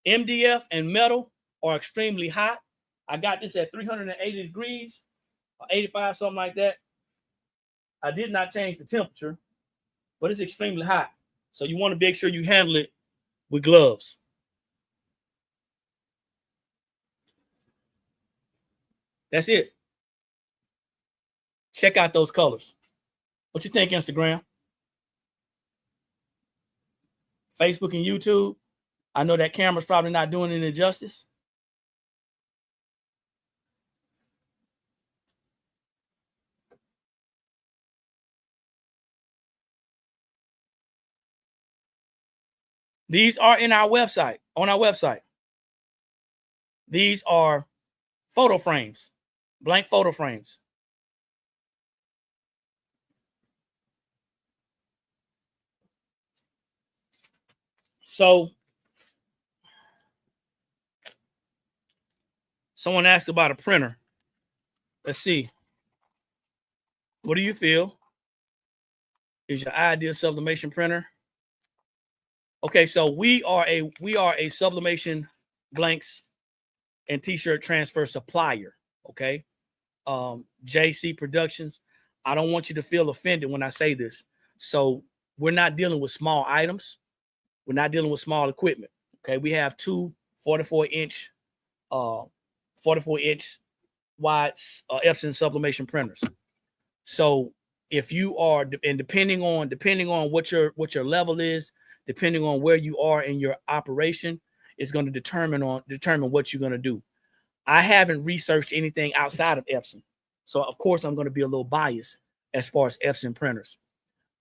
MDF and metal are extremely hot. I got this at 380 degrees, or 85, something like that. I did not change the temperature, but it's extremely hot. So you want to make sure you handle it with gloves. That's it. Check out those colors. What you think, Instagram? Facebook and YouTube? I know that camera's probably not doing it justice. These are in our website, on our website. These are photo frames, blank photo frames. So someone asked about a printer. Let's see. What do you feel is your ideal sublimation printer? Okay, so we are a sublimation blanks and t-shirt transfer supplier. Okay. JC Productions. I don't want you to feel offended when I say this. So we're not dealing with small items. We're not dealing with small equipment. Okay. We have two 44-inch wide Epson sublimation printers. So if you are, and depending on what your level is, depending on where you are in your operation, is going to determine what you're going to do. I haven't researched anything outside of Epson, so of course I'm going to be a little biased as far as Epson printers.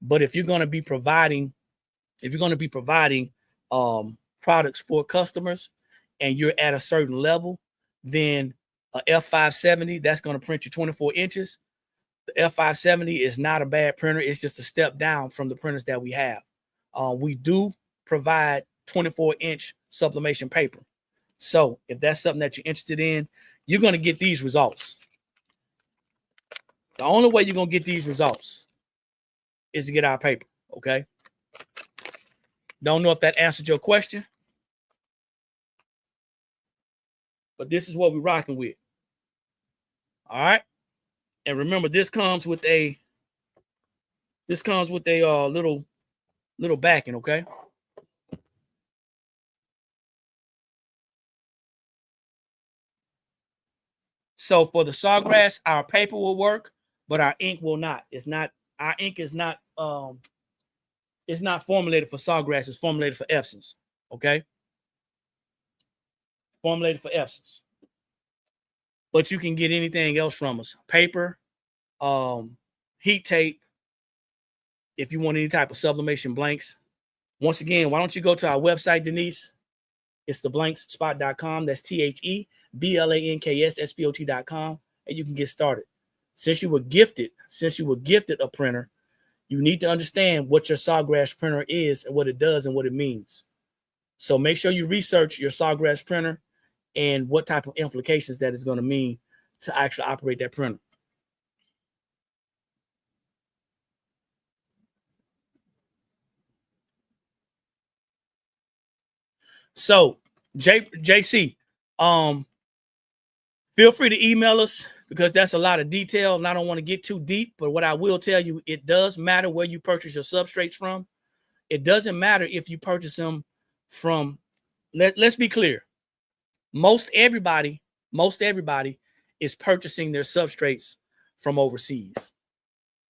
But if you're going to be providing products for customers, and you're at a certain level, then a F570 that's going to print you 24 inches. The F570 is not a bad printer. It's just a step down from the printers that we have. We do provide 24-inch sublimation paper. So if that's something that you're interested in, you're going to get these results. The only way you're going to get these results is to get our paper, okay? Don't know if that answered your question, but this is what we're rocking with. All right? And remember, this comes with a little backing, okay? So for the sawgrass, our paper will work, but our ink will not. Our ink is not it's not formulated for sawgrass, it's formulated for Epsons. Okay. Formulated for Epsons. But you can get anything else from us. Paper, heat tape, if you want any type of sublimation blanks. Once again, why don't you go to our website, Denise? It's theblankspot.com. That's THEBLANKSSPOT.com, and you can get started. Since you were gifted a printer, you need to understand what your sawgrass printer is and what it does and what it means. So make sure you research your sawgrass printer and what type of implications that is going to mean to actually operate that printer. So JC, feel free to email us, because that's a lot of detail and I don't want to get too deep. But what I will tell you, it does matter where you purchase your substrates from. It doesn't matter if you purchase them from, let's be clear. Most everybody is purchasing their substrates from overseas.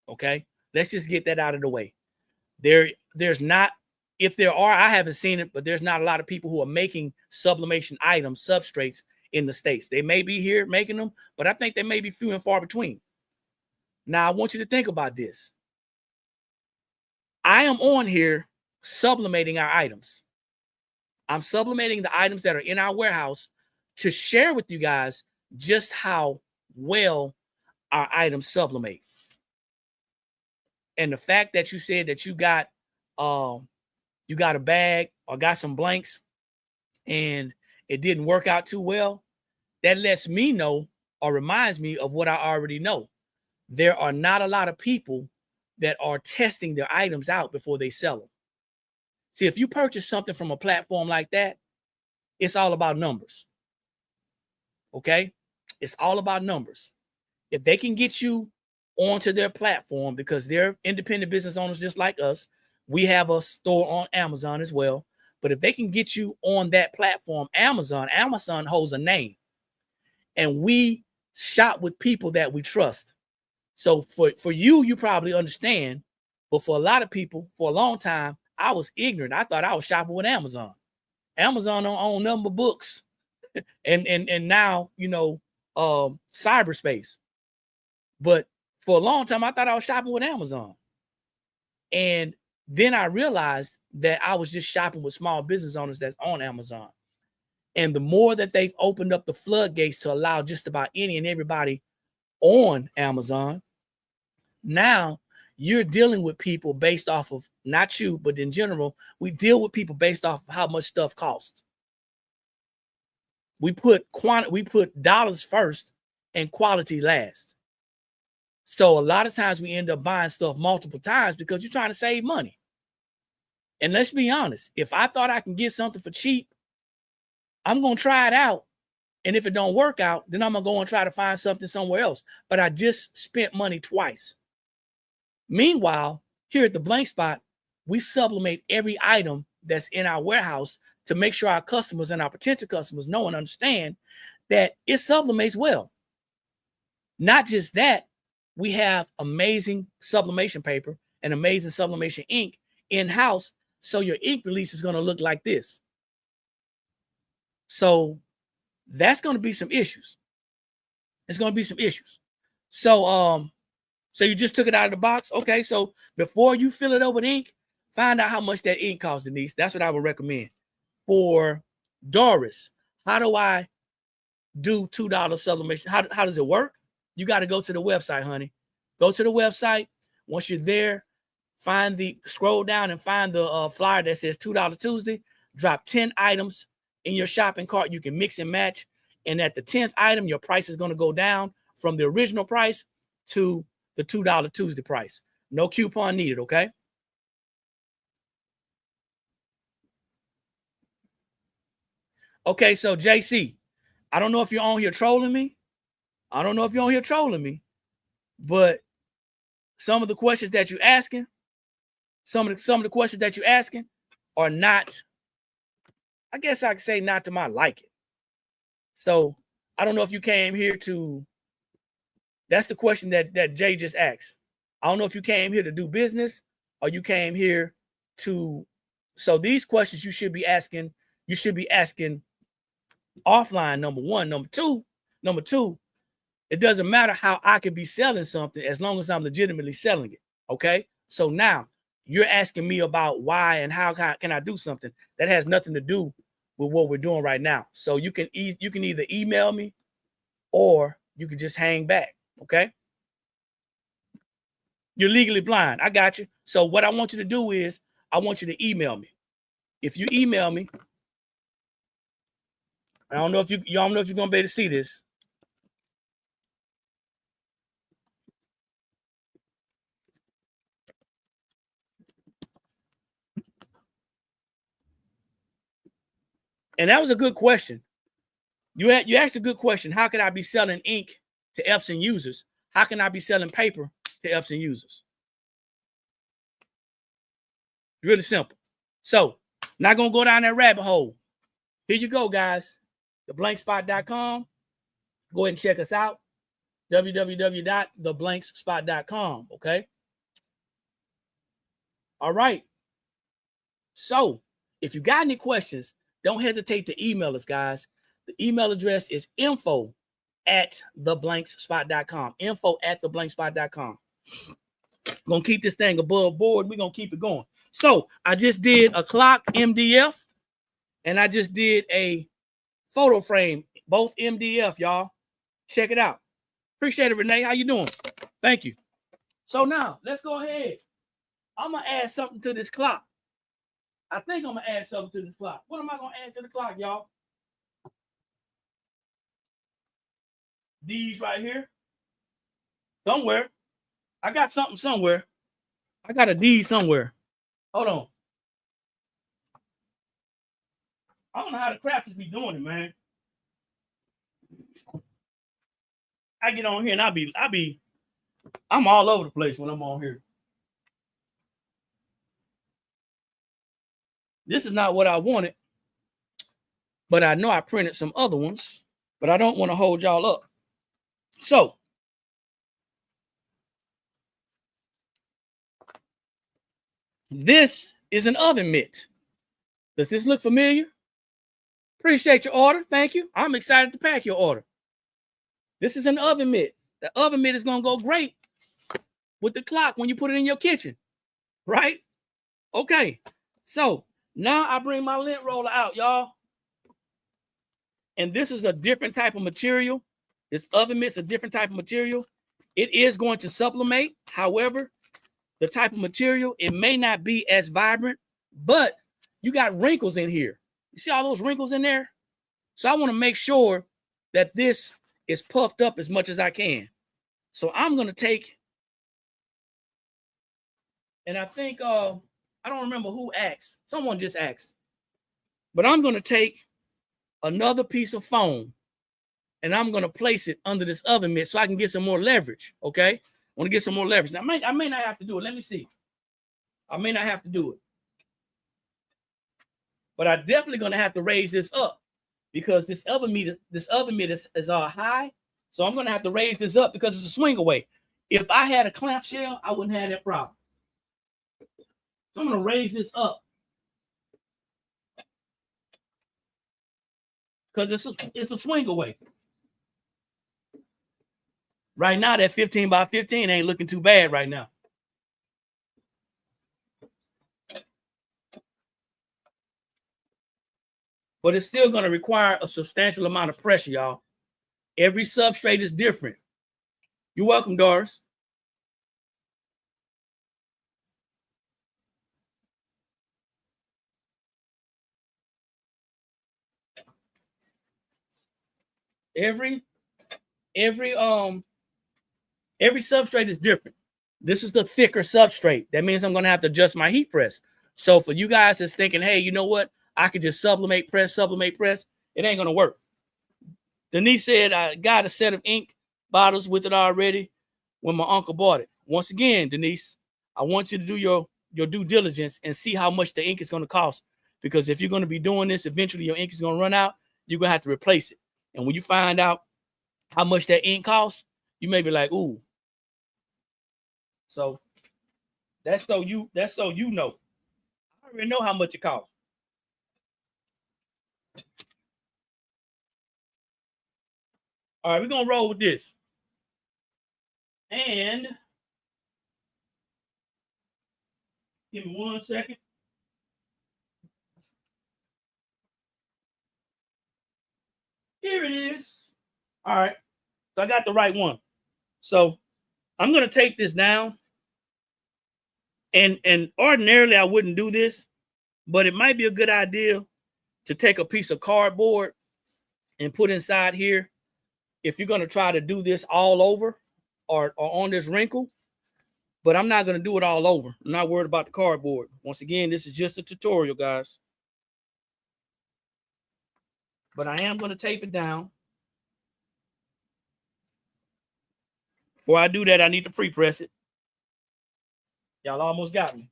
Okay. Let's just get that out of the way. There's not, if there are, I haven't seen it, but there's not a lot of people who are making sublimation items, substrates in the States. They may be here making them, but I think they may be few and far between. Now, I want you to think about this. I am on here sublimating our items. I'm sublimating the items that are in our warehouse to share with you guys just how well our items sublimate. And the fact that you said that you got a bag or got some blanks and it didn't work out too well, that lets me know or reminds me of what I already know, there are not a lot of people that are testing their items out before they sell them. See, if you purchase something from a platform like that, it's all about numbers. Okay? It's all about numbers. If they can get you onto their platform, because they're independent business owners just like us, we have a store on Amazon as well. But if they can get you on that platform, Amazon holds a name. And we shop with people that we trust. So for you, you probably understand. But for a lot of people, for a long time, I was ignorant. I thought I was shopping with Amazon. Amazon don't own nothing but books. and now, cyberspace. But for a long time, I thought I was shopping with Amazon. And then I realized that I was just shopping with small business owners that's on Amazon. And the more that they've opened up the floodgates to allow just about any and everybody on Amazon, now you're dealing with people based off of, not you, but in general, we deal with people based off of how much stuff costs. We put dollars first and quality last. So a lot of times we end up buying stuff multiple times because you're trying to save money. And let's be honest, if I thought I can get something for cheap, I'm going to try it out. And if it don't work out, then I'm going to go and try to find something somewhere else. But I just spent money twice. Meanwhile, here at the Blank Spot, we sublimate every item that's in our warehouse to make sure our customers and our potential customers know and understand that it sublimates well. Not just that, we have amazing sublimation paper and amazing sublimation ink in-house, so your ink release is going to look like this. So that's going to be some issues. It's going to be some issues. So you just took it out of the box. Okay, so before you fill it up with ink, find out how much that ink costs, Denise. That's what I would recommend. For Doris, how do I do $2 sublimation? How does it work? You got to go to the website, honey. Go to the website. Once you're there, scroll down and find the flyer that says $2 Tuesday. Drop 10 items in your shopping cart. You can mix and match. And at the 10th item, your price is going to go down from the original price to the $2 Tuesday price. No coupon needed, okay? Okay, so JC, I don't know if you're on here trolling me. But some of the questions that you're asking, are not, I guess I could say, not to my liking. So I don't know if you came here to, that's the question that Jay just asked. I don't know if you came here to do business or you came here to, so these questions you should be asking offline, number one. Number two, it doesn't matter how I could be selling something as long as I'm legitimately selling it. Okay. So now you're asking me about why and how can I do something that has nothing to do with what we're doing right now. So you can either email me or you can just hang back. Okay. You're legally blind. I got you. So what I want you to do is I want you to email me. If you email me, I don't know if you're going to be able to see this. And that was a good question. You asked a good question. How can I be selling ink to Epson users? How can I be selling paper to Epson users? Really simple. So, not going to go down that rabbit hole. Here you go, guys. Theblankspot.com. Go ahead and check us out. www.theblankspot.com. Okay. All right. So, if you got any questions, don't hesitate to email us, guys. The email address is info@theblankspot.com. info@theblankspot.com. Gonna keep this thing above board. We're gonna keep it going. So I just did a clock MDF and I just did a photo frame, both MDF, y'all. Check it out. Appreciate it, Renee. How you doing? Thank you. So now let's go ahead. I'm gonna add something to this clock. I think I'm gonna add something to this clock. What am I gonna add to the clock, y'all? These right here. Somewhere. I got something somewhere. I got a deed somewhere. Hold on. I don't know how the crafters be doing it, man. I get on here and I'm all over the place when I'm on here. This is not what I wanted, but I know I printed some other ones, but I don't want to hold y'all up. So this is an oven mitt. Does this look familiar? Appreciate your order. Thank you. I'm excited to pack your order. This is an oven mitt. The oven mitt is going to go great with the clock when you put it in your kitchen, right? Okay. So now I bring my lint roller out, y'all. And this is a different type of material. This oven mitt's a different type of material. It is going to sublimate. However, the type of material, it may not be as vibrant, but you got wrinkles in here. You see all those wrinkles in there? So I want to make sure that this is puffed up as much as I can. So I'm going to take, and I think, I don't remember who asked. Someone just asked. But I'm going to take another piece of foam and I'm going to place it under this oven mitt so I can get some more leverage, okay? I want to get some more leverage. Now, I may not have to do it. Let me see. I may not have to do it. But I'm definitely going to have to raise this up because this oven mitt is all high. So I'm going to have to raise this up because it's a swing away. If I had a clamp shell, I wouldn't have that problem. So I'm going to raise this up because it's a swing away. Right now, that 15 by 15 ain't looking too bad right now. But it's still going to require a substantial amount of pressure, y'all. Every substrate is different. You're welcome, Doris. Every substrate is different. This is the thicker substrate. That means I'm going to have to adjust my heat press. So for you guys that's thinking, hey, you know what? I could just sublimate press. It ain't going to work. Denise said, I got a set of ink bottles with it already when my uncle bought it. Once again, Denise, I want you to do your due diligence and see how much the ink is going to cost. Because if you're going to be doing this, eventually your ink is going to run out. You're going to have to replace it. And when you find out how much that ink costs, you may be like, ooh. So that's so you know. I already know how much it costs. All right, we're gonna roll with this. And give me 1 second. Here it is. All right. So I got the right one. So I'm gonna take this down. And ordinarily I wouldn't do this, but it might be a good idea to take a piece of cardboard and put inside here if you're going to try to do this all over or on this wrinkle. But I'm not going to do it all over. I'm not worried about the cardboard. Once again, this is just a tutorial, guys. But I am going to tape it down. Before I do that, I need to pre-press it. Y'all almost got me.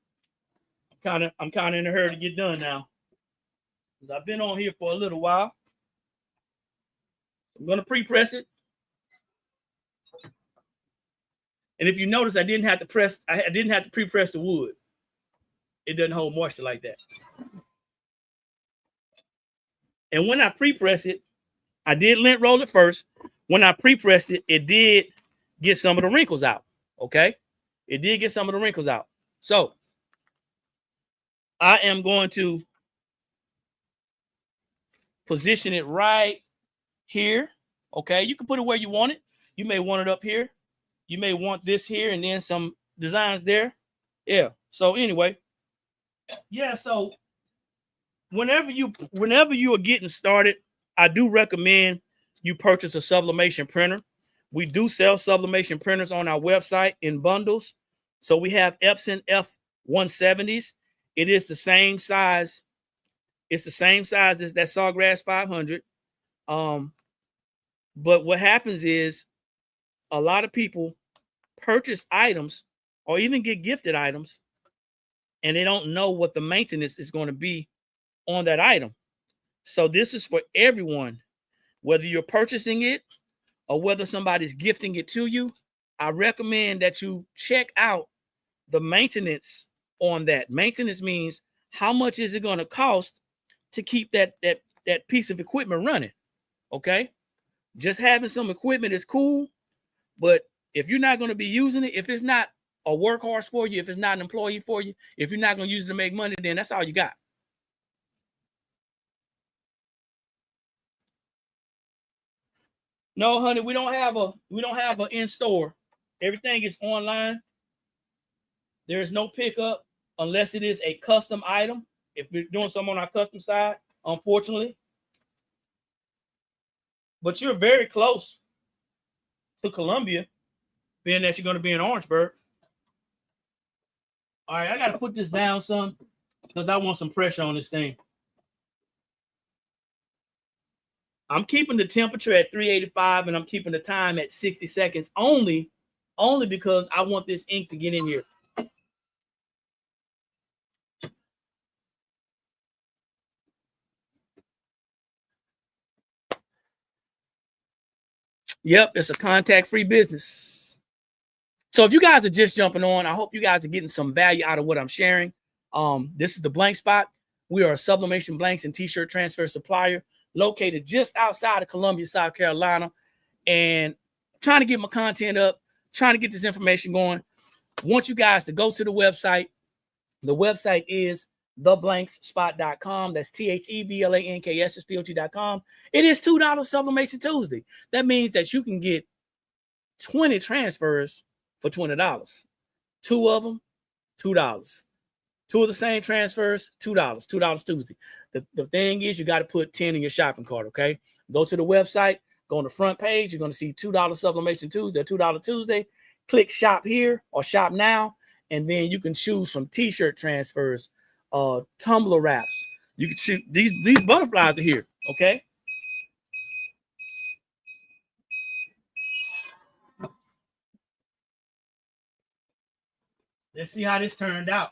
I'm kind of in a hurry to get done now, because I've been on here for a little while. I'm going to pre-press it. And if you notice, I didn't have to pre-press the wood. It doesn't hold moisture like that. And when I pre-press it, I did lint roll it first. When I pre-pressed it, it did get some of the wrinkles out. Okay? It did get some of the wrinkles out. So I am going to position it right here. Okay? You can put it where you want it. You may want it up here. You may want this here and then some designs there. Yeah. So anyway, yeah. So whenever you are getting started, I do recommend you purchase a sublimation printer. We do sell sublimation printers on our website in bundles. So we have Epson F170s. It is the same size. It's the same size as that Sawgrass 500. But what happens is a lot of people purchase items or even get gifted items, and they don't know what the maintenance is going to be on that item. So this is for everyone, whether you're purchasing it or whether somebody's gifting it to you. I recommend that you check out the maintenance on that. Maintenance means how much is it going to cost to keep that piece of equipment running. Okay, just having some equipment is cool, but if you're not going to be using it, if it's not a workhorse for you, if it's not an employee for you, if you're not going to use it to make money, then that's all you got. No, honey, we don't have a in-store. Everything is online. There is no pickup unless it is a custom item. If we're doing something on our custom side, unfortunately. But you're very close to Columbia, being that you're going to be in Orangeburg. All right, I got to put this down, son, because I want some pressure on this thing. I'm keeping the temperature at 385 and I'm keeping the time at 60 seconds only because I want this ink to get in here. Yep, it's a contact-free business. So if you guys are just jumping on, I hope you guys are getting some value out of what I'm sharing. This is the Blank Spot. We are a sublimation blanks and t-shirt transfer supplier located just outside of Columbia, South Carolina, and trying to get my content up, trying to get this information going. I want you guys to go to the website. The website is theblankspot.com. That's THEBLANKSSPOT.com. It is $2 Sublimation Tuesday. That means that you can get 20 transfers for $20. 2 of them, $2. 2 of the same transfers, $2. $2 Tuesday. The thing is, you got to put 10 in your shopping cart, okay? Go to the website, go on the front page. You're going to see $2 Sublimation Tuesday, $2 Tuesday. Click shop here or shop now, and then you can choose from t-shirt transfers, tumbler wraps. You can choose these butterflies are here, okay? Let's see how this turned out.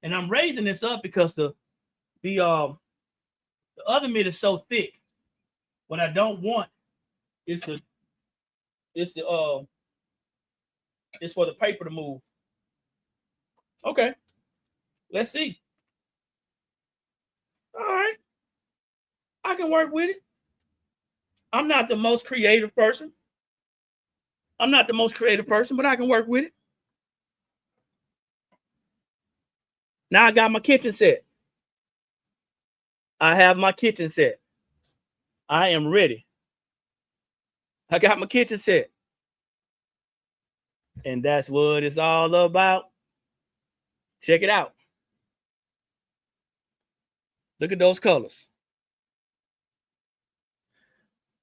And I'm raising this up because the other mitt is so thick. What I don't want is for the paper to move. Okay, let's see. All right, I can work with it. I'm not the most creative person. But I can work with it. Now I got my kitchen set. I have my kitchen set. I am ready. I got my kitchen set. And that's what it's all about. Check it out. Look at those colors.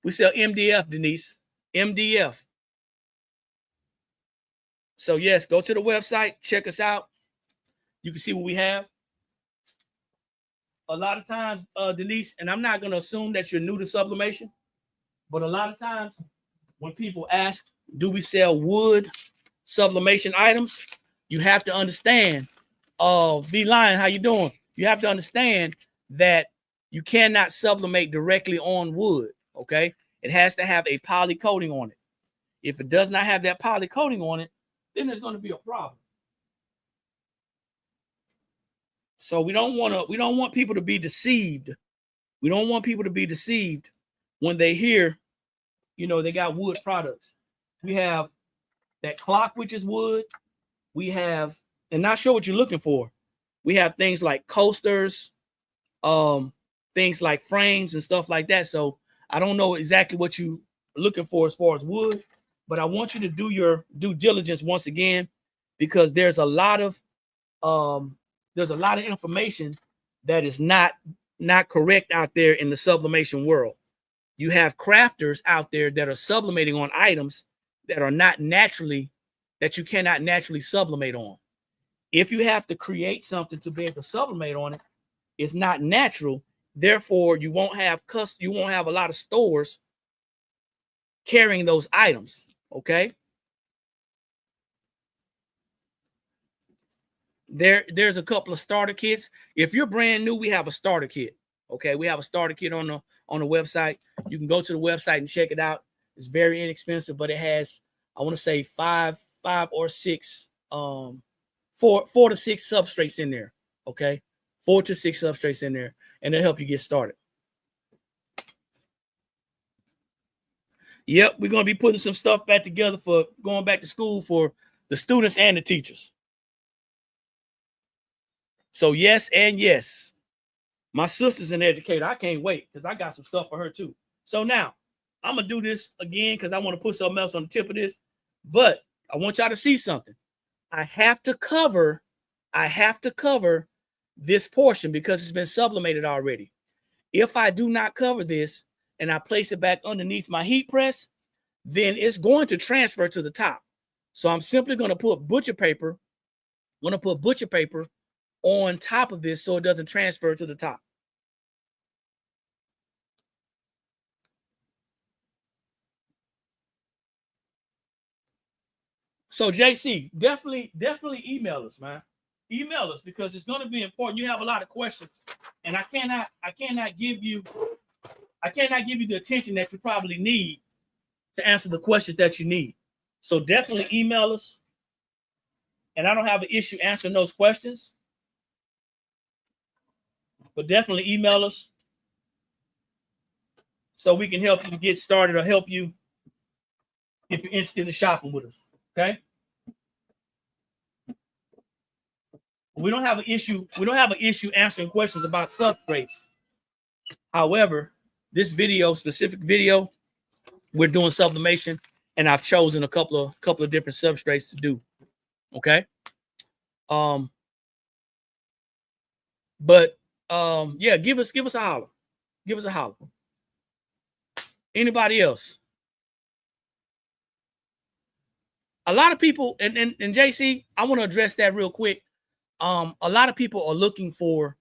We sell MDF, Denise. MDF. So yes, go to the website, check us out. You can see what we have. A lot of times, Denise, and I'm not going to assume that you're new to sublimation, but a lot of times when people ask, do we sell wood sublimation items? You have to understand, V-Lion, how you doing? You have to understand that you cannot sublimate directly on wood, okay? It has to have a poly coating on it. If it does not have that poly coating on it, then there's going to be a problem. So we don't want people to be deceived. We don't want people to be deceived when they hear, they got wood products. We have that clock, which is wood. We have, and not sure what you're looking for. We have things like coasters, things like frames and stuff like that. So I don't know exactly what you're looking for as far as wood, but I want you to do your due diligence once again, because there's a lot of information that is not correct out there in the sublimation world. You have crafters out there that are sublimating on items that are not naturally, that you cannot naturally sublimate on. If you have to create something to be able to sublimate on it, it's not natural. Therefore, you won't have a lot of stores carrying those items. Okay. There's a couple of starter kits. If you're brand new, we have a starter kit. Okay, we have a starter kit on the website. You can go to the website and check it out. It's very inexpensive, but it has, I want to say five or six, 4 to 6 substrates in there. Okay, 4 to 6 substrates in there, and it'll help you get started. Yep, we're gonna be putting some stuff back together for going back to school for the students and the teachers. So yes and yes. My sister's an educator. I can't wait because I got some stuff for her too. So now I'm gonna do this again because I want to put something else on the tip of this. But I want y'all to see something. I have to cover this portion because it's been sublimated already. If I do not cover this and I place it back underneath my heat press, then it's going to transfer to the top. So I'm simply going to put butcher paper. I'm going to put butcher paper on top of this so it doesn't transfer to the top. So JC, definitely email us, man. Email us because it's going to be important. You have a lot of questions, and I cannot give you the attention that you probably need to answer the questions that you need. So definitely email us. And I don't have an issue answering those questions, but definitely email us so we can help you get started or help you if you're interested in shopping with us. Okay. We don't have an issue. We don't have an issue answering questions about substrates. However, this specific video, we're doing sublimation, and I've chosen a couple of different substrates to do. Okay. Yeah, give us a holler. Give us a holler. Anybody else? A lot of people, and JC, I want to address that real quick. A lot of people are looking for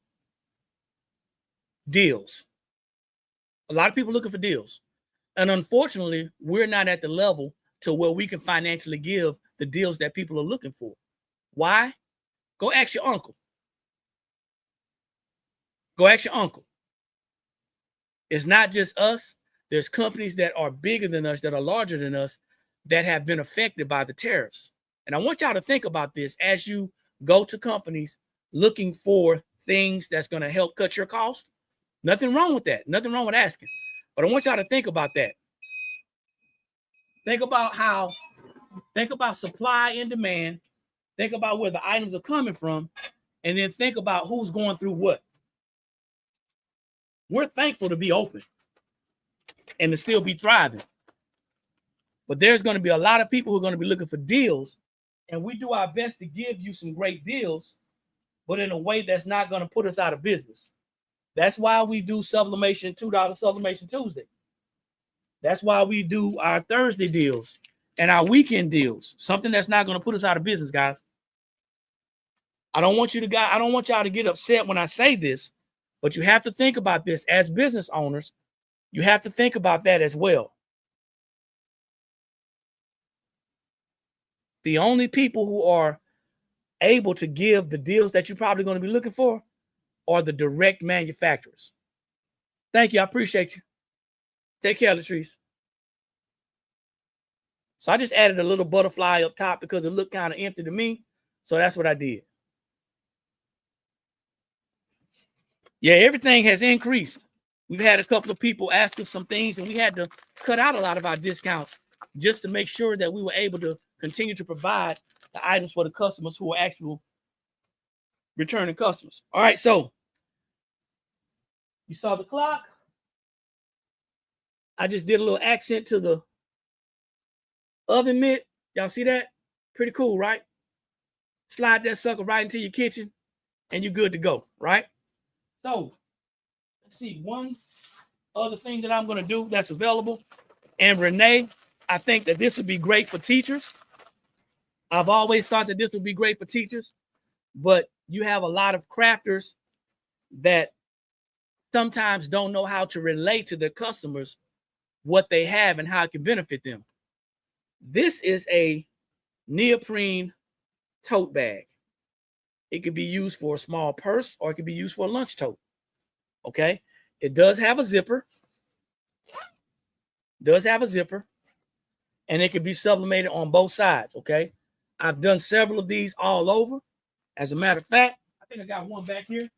deals. A lot of people looking for deals. And unfortunately, we're not at the level to where we can financially give the deals that people are looking for. Why? Go ask your uncle. Go ask your uncle. It's not just us. There's companies that are bigger than us, that are larger than us, that have been affected by the tariffs. And I want y'all to think about this as you go to companies looking for things that's going to help cut your cost. Nothing wrong with that. Nothing wrong with asking. But I want y'all to think about that. Think about supply and demand. Think about where the items are coming from. And then think about who's going through what. We're thankful to be open and to still be thriving. But there's going to be a lot of people who are going to be looking for deals. And we do our best to give you some great deals, but in a way that's not going to put us out of business. That's why we do Sublimation $2 Sublimation Tuesday. That's why we do our Thursday deals and our weekend deals. Something that's not going to put us out of business, guys. I don't want y'all to get upset when I say this, but you have to think about this as business owners. You have to think about that as well. The only people who are able to give the deals that you're probably going to be looking for are the direct manufacturers. Thank you. I appreciate you. Take care, Latrice. So I just added a little butterfly up top because it looked kind of empty to me. So that's what I did. Yeah, everything has increased. We've had a couple of people ask us some things, and we had to cut out a lot of our discounts just to make sure that we were able to continue to provide the items for the customers who are actual returning customers. All right, so you saw the clock. I just did a little accent to the oven mitt. Y'all see that? Pretty cool, right? Slide that sucker right into your kitchen, and you're good to go, right? So let's see, 1, other thing that I'm going to do that's available. And Renee, I think that this would be great for teachers. I've always thought that this would be great for teachers, but you have a lot of crafters that sometimes don't know how to relate to their customers what they have and how it can benefit them. This is a neoprene tote bag. It could be used for a small purse or it could be used for a lunch tote. Okay. It does have a zipper. And it can be sublimated on both sides. Okay. I've done several of these all over. As a matter of fact, I think I got one back here.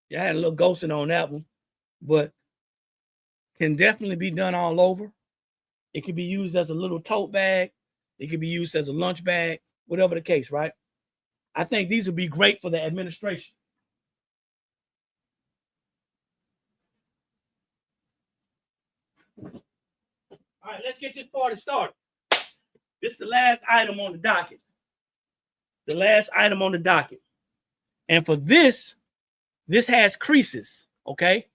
Yeah, I had a little ghosting on that one, but can definitely be done all over. It can be used as a little tote bag. It can be used as a lunch bag, whatever the case, right? I think these would be great for the administration. All right, let's get this party started. This is the last item on the docket. And for this has creases, okay?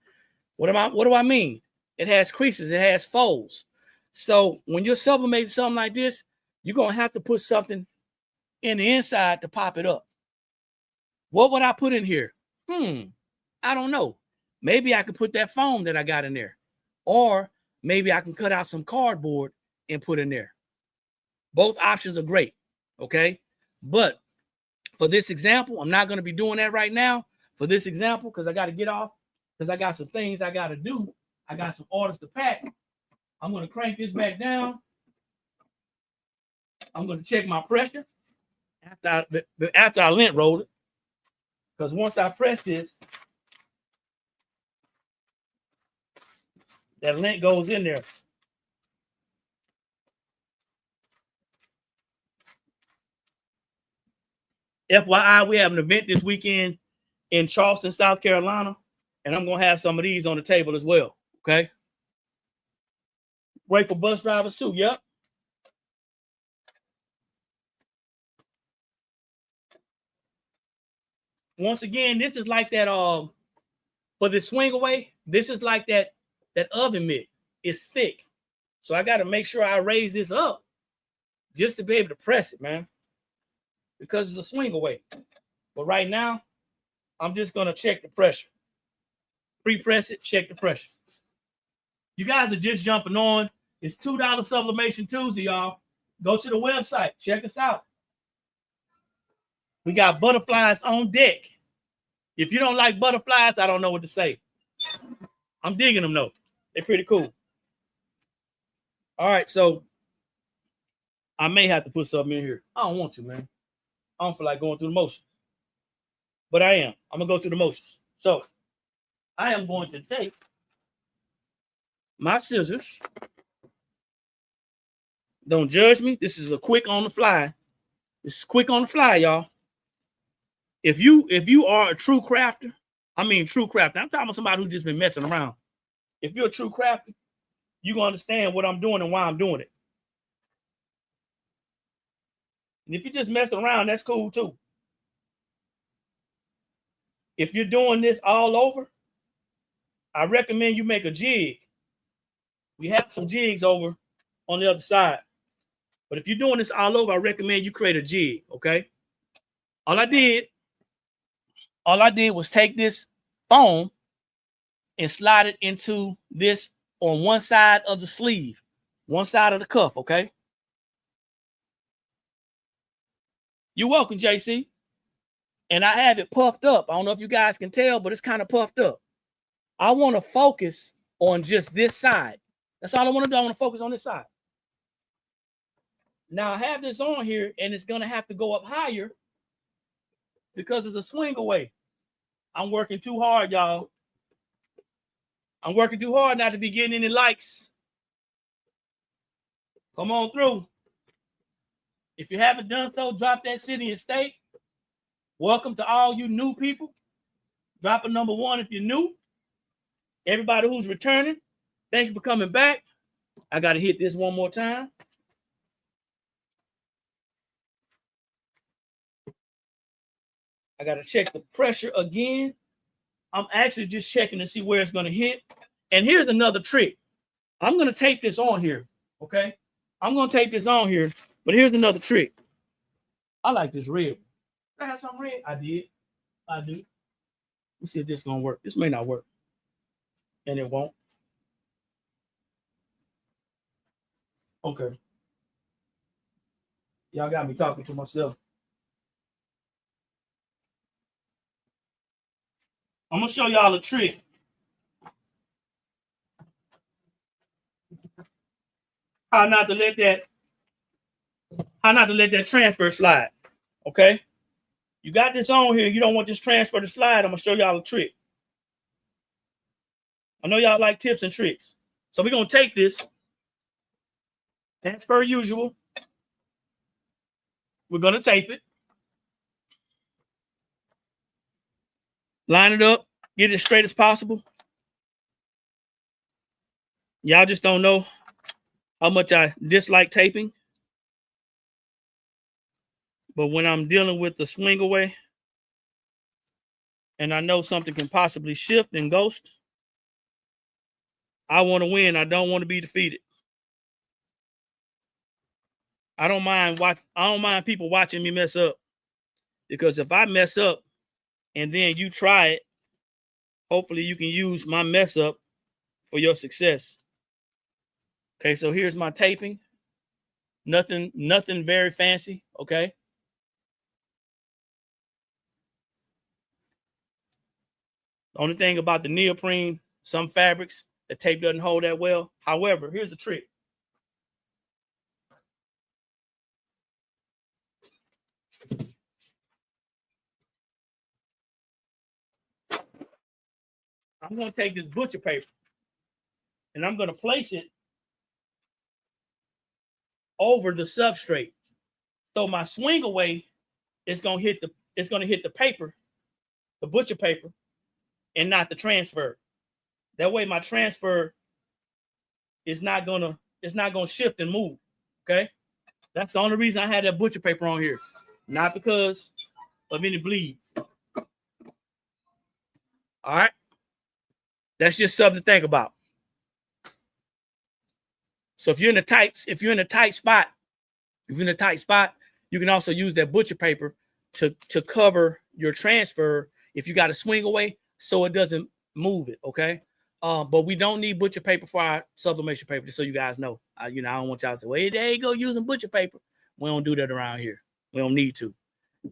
What do I mean? It has creases, it has folds. So when you're sublimating something like this, you're gonna have to put something in the inside to pop it up. What would I put in here? I don't know. Maybe I could put that foam that I got in there. Or maybe I can cut out some cardboard and put in there. Both options are great, okay? But for this example, I'm not going to be doing that right now for this example because I got to get off because I got some things I got to do. I got some orders to pack. I'm going to crank this back down. I'm going to check my pressure after I lint roll it because once I press this, that lint goes in there. FYI, we have an event this weekend in Charleston, South Carolina, and I'm going to have some of these on the table as well, okay? Great for bus drivers too, yep. Once again, this is like that, for the swing away, this is like that oven mitt. It's thick. So I got to make sure I raise this up just to be able to press it, man, because it's a swing away. But right now, I'm just going to check the pressure. Pre-press it, check the pressure. You guys are just jumping on. It's $2 Sublimation Tuesday, y'all. Go to the website. Check us out. We got butterflies on deck. If you don't like butterflies, I don't know what to say. I'm digging them, though. They're pretty cool. All right, so I may have to put something in here. I don't want to, man. I don't feel like going through the motions. But I am. I'm going to go through the motions. So I am going to take my scissors. Don't judge me. This is a quick on the fly. This is quick on the fly, y'all. If you are a true crafter, I'm talking about somebody who's just been messing around. If you're a true crafter, you're going to understand what I'm doing and why I'm doing it. And if you're just messing around, that's cool too. If you're doing this all over, I recommend you make a jig. We have some jigs over on the other side. But if you're doing this all over, I recommend you create a jig, okay? All I did was take this foam and slide it into this on one side of the sleeve, one side of the cuff, okay? You're welcome, JC. And I have it puffed up. I don't know if you guys can tell, but it's kind of puffed up. I want to focus on just this side. That's all I want to do. I want to focus on this side. Now I have this on here, and it's going to have to go up higher because it's a swing away. I'm working too hard, y'all. I'm working too hard not to be getting any likes. Come on through. If you haven't done so, drop that city and state. Welcome to all you new people. Drop a number 1 if you're new. Everybody who's returning, thank you for coming back. I got to hit this one more time. I got to check the pressure again. I'm actually just checking to see where it's going to hit. And here's another trick. I'm going to tape this on here, okay? I'm going to tape this on here, but here's another trick. I like this red. Did I have some red? I did. I do. Let's see if this is going to work. This may not work. And it won't. Okay. Y'all got me talking to myself. I'm going to show y'all a trick. How not to let that transfer slide. Okay? You got this on here. You don't want this transfer to slide. I'm going to show y'all a trick. I know y'all like tips and tricks. So we're going to take this. As per usual. We're going to tape it. Line it up. Get it as straight as possible. Y'all just don't know how much I dislike taping. But when I'm dealing with the swing away and I know something can possibly shift and ghost, I want to win. I don't want to be defeated. I don't mind people watching me mess up, because if I mess up and then you try it, hopefully you can use my mess up for your success. Okay, so here's my taping. Nothing very fancy, okay? The only thing about the neoprene, some fabrics, the tape doesn't hold that well. However, here's the trick. I'm going to take this butcher paper and I'm going to place it over the substrate. So my swing away is going to hit the paper, the butcher paper, and not the transfer. That way my transfer is not gonna shift and move. Okay? That's the only reason I had that butcher paper on here. Not because of any bleed. All right. That's just something to think about. So if you're in a tight spot, you can also use that butcher paper to cover your transfer if you got to swing away so it doesn't move it, okay? But we don't need butcher paper for our sublimation paper, just so you guys know. I don't want y'all to say, well, there you go using butcher paper. We don't do that around here. We don't need to.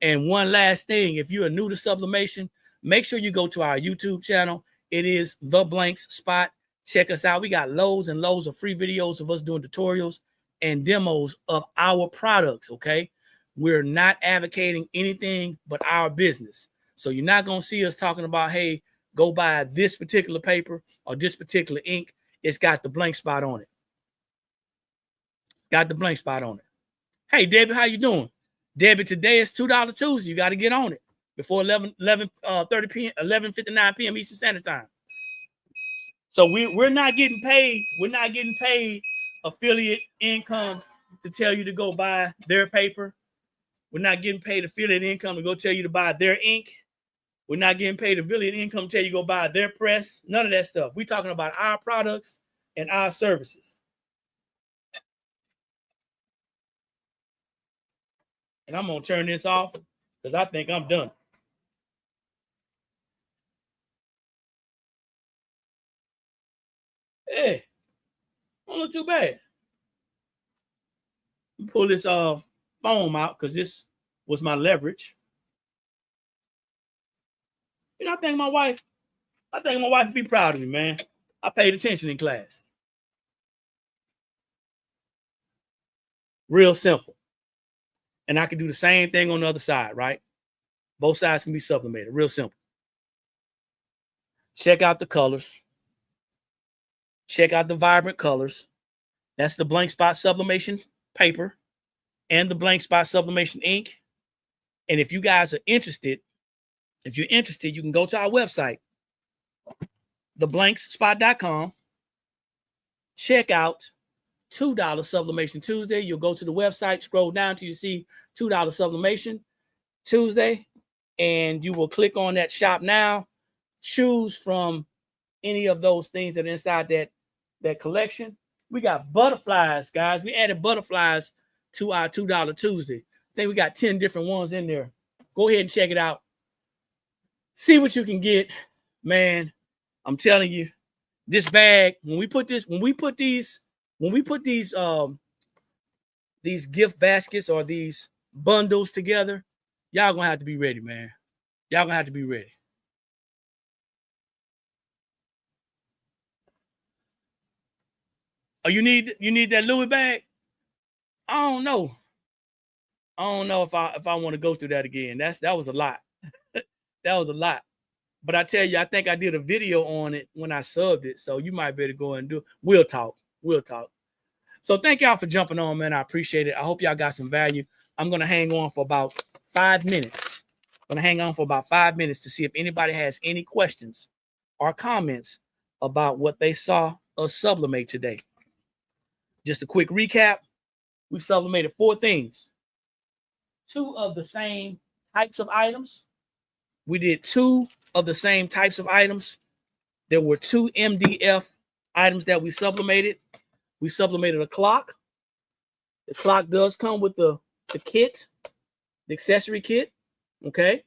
And one last thing, if you are new to sublimation, make sure you go to our YouTube channel. It is The Blanks Spot. Check us out. We got loads and loads of free videos of us doing tutorials and demos of our products, okay? We're not advocating anything but our business. So you're not going to see us talking about, hey, go buy this particular paper or this particular ink. It's got the blank spot on it. Got the blank spot on it. Hey, Debbie, how you doing? Debbie, today is $2 Tuesday. You got to get on it before 11:30 p.m., 11:59 p.m. Eastern Standard Time. So we're not getting paid. We're not getting paid affiliate income to tell you to go buy their paper. We're not getting paid affiliate income to go tell you to buy their ink. We're not getting paid affiliate income to tell you to go buy their press. None of that stuff. We're talking about our products and our services. And I'm going to turn this off because I think I'm done. Hey, don't look too bad. Pull this foam out because this was my leverage. You know, I think my wife would be proud of me, man. I paid attention in class. Real simple. And I can do the same thing on the other side, right? Both sides can be sublimated. Real simple. Check out the colors. Check out the vibrant colors. That's the blank spot sublimation paper and the blank spot sublimation ink And if you guys are interested, you can go to our website, theblankspot.com. Check out $2 Sublimation Tuesday. You'll go to the website, scroll down till you see $2 Sublimation Tuesday, and you will click on that shop now. Choose from any of those things that are inside that collection. We got butterflies, guys. We added butterflies to our $2 Tuesday. I think we got 10 different ones in there. Go ahead and check it out. See what you can get, man. I'm telling you, this bag, when we put these gift baskets or these bundles together, y'all gonna have to be ready, man. Y'all gonna have to be ready. Oh, you need that Louis bag? I don't know if I want to go through that again. That was a lot. That was a lot. But I tell you, I think I did a video on it when I subbed it. So you might better go and do it. We'll talk. So thank y'all for jumping on, man. I appreciate it. I hope y'all got some value. I'm going to hang on for about 5 minutes. To see if anybody has any questions or comments about what they saw us sublimate today. Just a quick recap. We sublimated 4 things. 2 of the same types of items. We did 2 of the same types of items. There were 2 MDF items that we sublimated. We sublimated a clock. The clock does come with the kit, the accessory kit. Okay.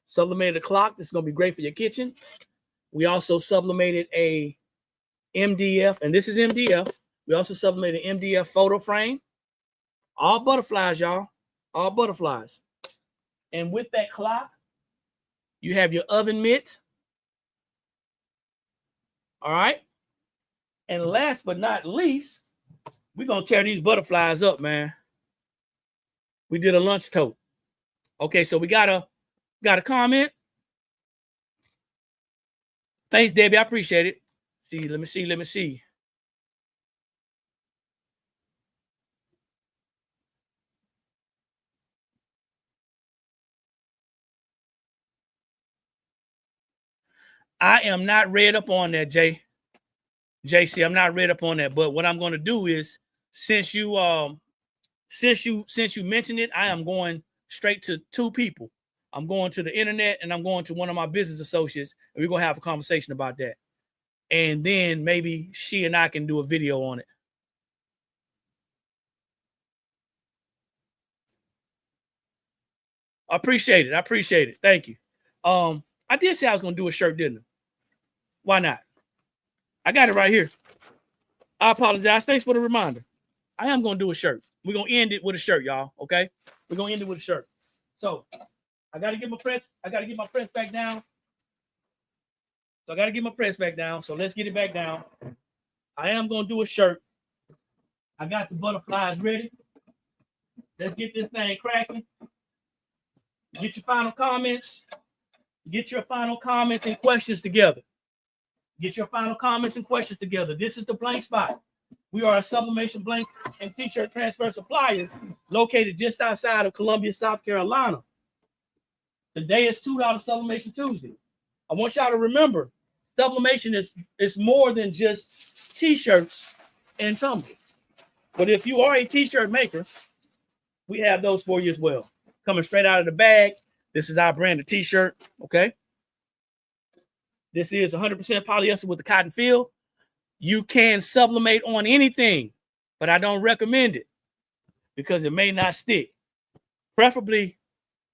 Sublimated a clock. This is going to be great for your kitchen. We also sublimated a MDF, and this is MDF. We also sublimated MDF photo frame. All butterflies, y'all. All butterflies. And with that clock, you have your oven mitt. All right. And last but not least, we're going to tear these butterflies up, man. We did a lunch tote. Okay, so we got a comment. Thanks, Debbie. I appreciate it. Let me see. I am not read up on that, JC. I'm not read up on that. But what I'm going to do is, since you mentioned it, I am going straight to 2 people. I'm going to the internet and I'm going to one of my business associates, and we're going to have a conversation about that. And then maybe she and I can do a video on it. I appreciate it. Thank you. I did say I was going to do a shirt, didn't I? Why not? I got it right here. I apologize. Thanks for the reminder. I am going to do a shirt. We're going to end it with a shirt, y'all. Okay? We're going to end it with a shirt. So I got to get my press back down. So let's get it back down. I am going to do a shirt. I got the butterflies ready. Let's get this thing cracking. Get your final comments. And questions together. This is the Blank Spot. We are a sublimation blank and t-shirt transfer supplier located just outside of Columbia, South Carolina. Today is $2 Sublimation Tuesday. I want y'all to remember, sublimation is more than just t-shirts and tumblers. But if you are a t-shirt maker, we have those for you as well. Coming straight out of the bag. This is our brand of t-shirt. Okay. This is 100% polyester with the cotton feel. You can sublimate on anything, but I don't recommend it because it may not stick. Preferably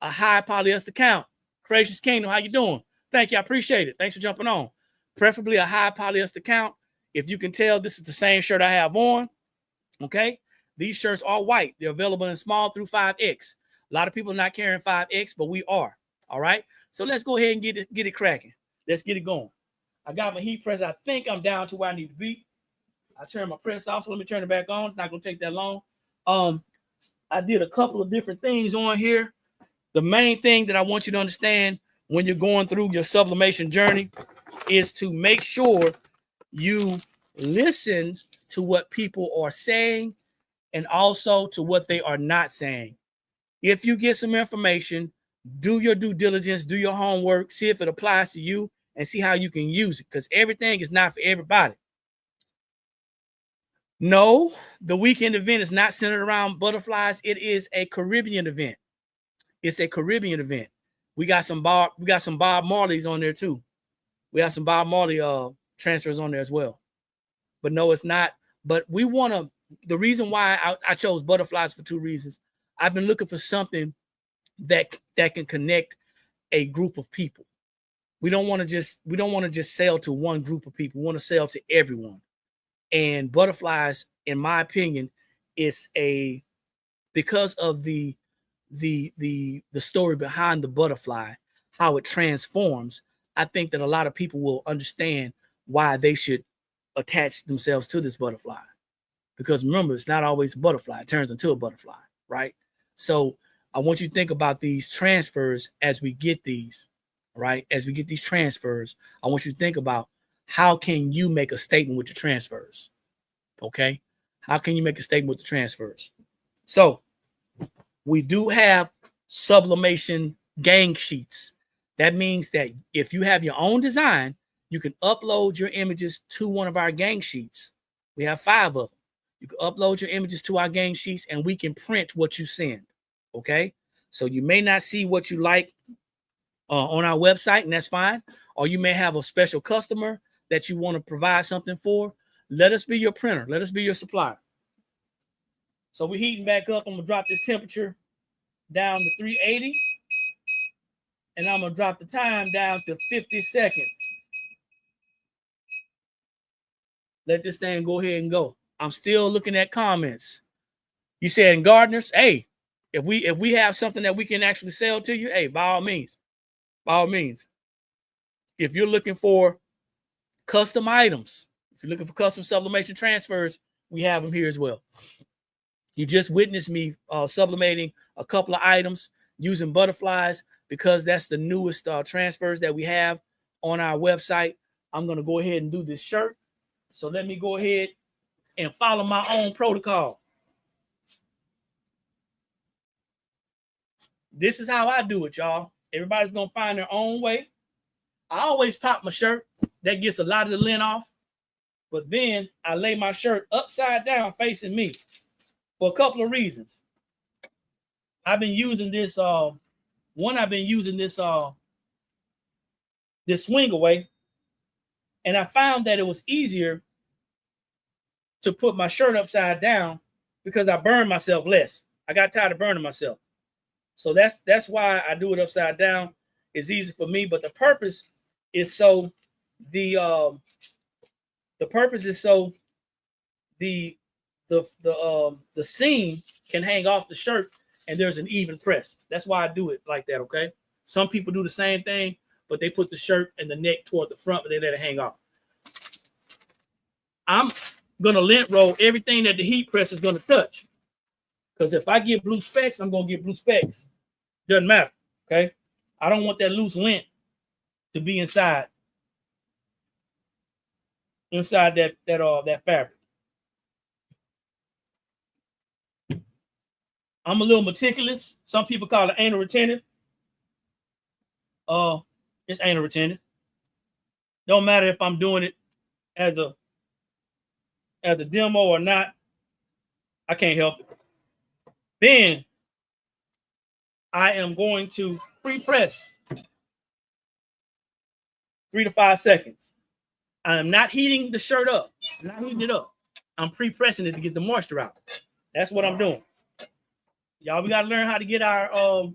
a high polyester count. Gracious Kingdom, how you doing? Thank you. I appreciate it. Thanks for jumping on. Preferably a high polyester count. If you can tell, this is the same shirt I have on. Okay. These shirts are white. They're available in small through 5X. A lot of people are not carrying 5X, but we are. All right. So let's go ahead and get it cracking. Let's get it going. I got my heat press. I think I'm down to where I need to be. I turned my press off, so let me turn it back on. It's not going to take that long. I did a couple of different things on here. The main thing that I want you to understand when you're going through your sublimation journey is to make sure you listen to what people are saying and also to what they are not saying. If you get some information Do your due diligence, do your homework, see if it applies to you, and see how you can use it, because everything is not for everybody. No, the weekend event is not centered around butterflies. It is a Caribbean event. It's a Caribbean event. We got some Bob Marleys on there too. We have some Bob Marley transfers on there as well. But no, it's not. But we want to, the reason why I chose butterflies for two reasons. I've been looking for something that can connect a group of people. We don't want to just sell to one group of people. We want to sell to everyone. And butterflies, in my opinion, is because of the story behind the butterfly, how it transforms. I think that a lot of people will understand why they should attach themselves to this butterfly. Because remember, it's not always a butterfly. It turns into a butterfly, right? So I want you to think about these transfers as we get these, right? As we get these transfers, I want you to think about how can you make a statement with the transfers, okay? How can you make a statement with the transfers? So we do have sublimation gang sheets. That means that if you have your own design, you can upload your images to one of our gang sheets. We have 5 of them. You can upload your images to our gang sheets and we can print what you send, okay? So you may not see what you like on our website, and that's fine. Or you may have a special customer that you want to provide something for. Let us be your printer. Let us be your supplier. So we're heating back up. I'm going to drop this temperature down to 380. And I'm going to drop the time down to 50 seconds. Let this thing go ahead and go. I'm still looking at comments. You said, gardeners, hey, if we have something that we can actually sell to you, hey, by all means. By all means. If you're looking for custom items, if you're looking for custom sublimation transfers, we have them here as well. You just witnessed me sublimating a couple of items using butterflies because that's the newest transfers that we have on our website. I'm going to go ahead and do this shirt. So let me go ahead and follow my own protocol. This is how I do it, y'all. Everybody's going to find their own way. I always pop my shirt. That gets a lot of the lint off. But then I lay my shirt upside down facing me for a couple of reasons. I've been using this, this swing away. And I found that it was easier to put my shirt upside down because I burned myself less. I got tired of burning myself. So that's why I do it upside down. It's easy for me, but the purpose is so the seam can hang off the shirt and there's an even press. That's why I do it like that, okay? Some people do the same thing, but they put the shirt and the neck toward the front, but they let it hang off. I'm gonna lint roll everything that the heat press is gonna touch. Because if I get blue specks, I'm gonna get blue specks. Doesn't matter, okay? I don't want that loose lint to be inside that fabric. I'm a little meticulous. Some people call it anal retentive. It's anal retentive. Don't matter if I'm doing it as a demo or not. I can't help it. Then I am going to pre-press 3 to 5 seconds. I am not heating the shirt up. I'm not heating it up. I'm pre-pressing it to get the moisture out. That's what I'm doing. Y'all, we got to learn how to get our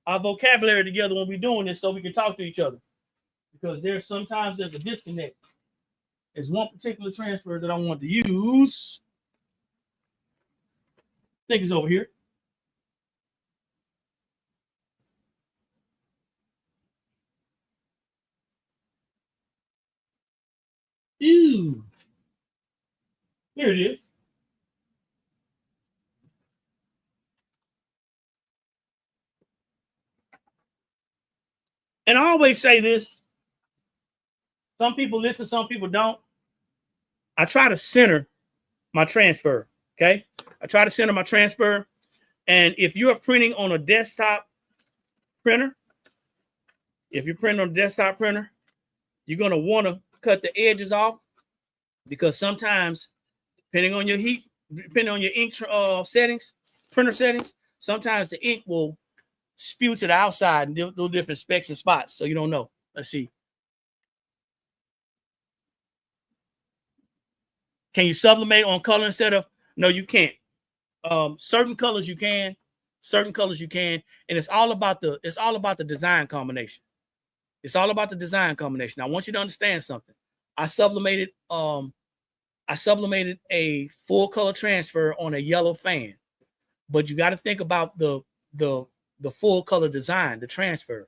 vocabulary together when we're doing this so we can talk to each other. Because there's a disconnect. There's one particular transfer that I want to use. I think it's over here. Ew. Here it is. And I always say this. Some people listen, some people don't. I try to center my transfer, okay? I try to center my transfer. And if you're printing on a desktop printer, if you're printing on a desktop printer, you're going to want to cut the edges off, because sometimes, depending on your heat, depending on your ink settings, printer settings, sometimes the ink will spew to the outside and do different specks and spots. So you don't know. Let's see. Can you sublimate on color instead of? No, you can't. Certain colors you can, and it's all about the design combination. It's all about the design combination. I want you to understand something. I sublimated a full color transfer on a yellow fan, but you got to think about the full color design, the transfer.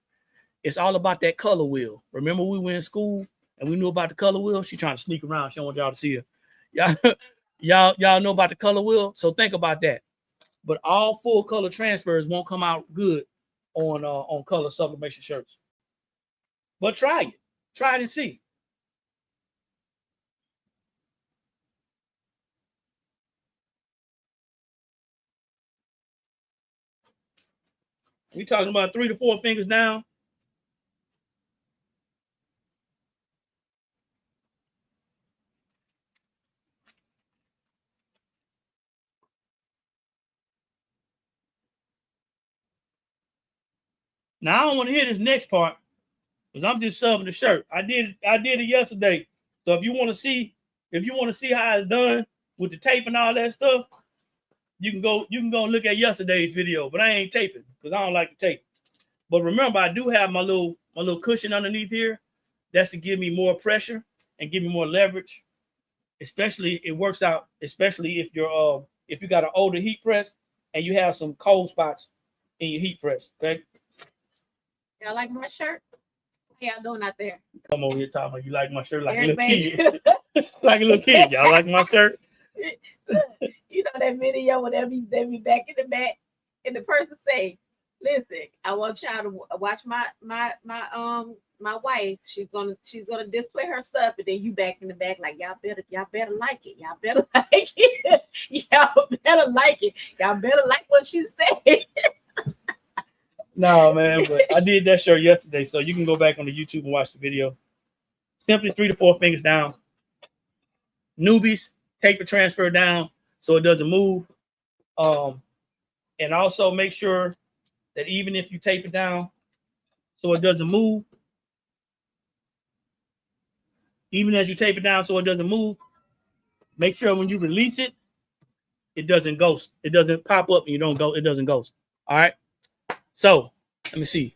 It's all about that color wheel. Remember, we were in school and we knew about the color wheel. She trying to sneak around. She don't want y'all to see her. Y'all know about the color wheel. So think about that. But all full color transfers won't come out good on color sublimation shirts. But try it and see. We talking about 3 to 4 fingers down. Now I don't want to hear this next part, because I'm just subbing the shirt. I did it yesterday. So if you want to see how it's done with the tape and all that stuff, you can go look at yesterday's video. But I ain't taping because I don't like to tape. But remember, I do have my little cushion underneath here. That's to give me more pressure and give me more leverage. Especially, it works out, especially if you got an older heat press and you have some cold spots in your heat press. Okay. Y'all like my shirt? How y'all doing out there? Come over here talking about you like my shirt like everybody. A little kid. Like a little kid. Y'all like my shirt? You know that video when they be back in the back and the person say, listen, I want y'all to watch my wife. She's gonna display her stuff, and then you back in the back like y'all better like it. Y'all better like it. Y'all better like it. Y'all better like what she said. No, man, but I did that shirt yesterday, so you can go back on the YouTube and watch the video. Simply 3 to 4 fingers down. Newbies, take the transfer down so it doesn't move. And also make sure that even if you tape it down so it doesn't move, even as you tape it down so it doesn't move, make sure when you release it, it doesn't ghost. It doesn't pop up and you don't go. It doesn't ghost. All right. So let me see.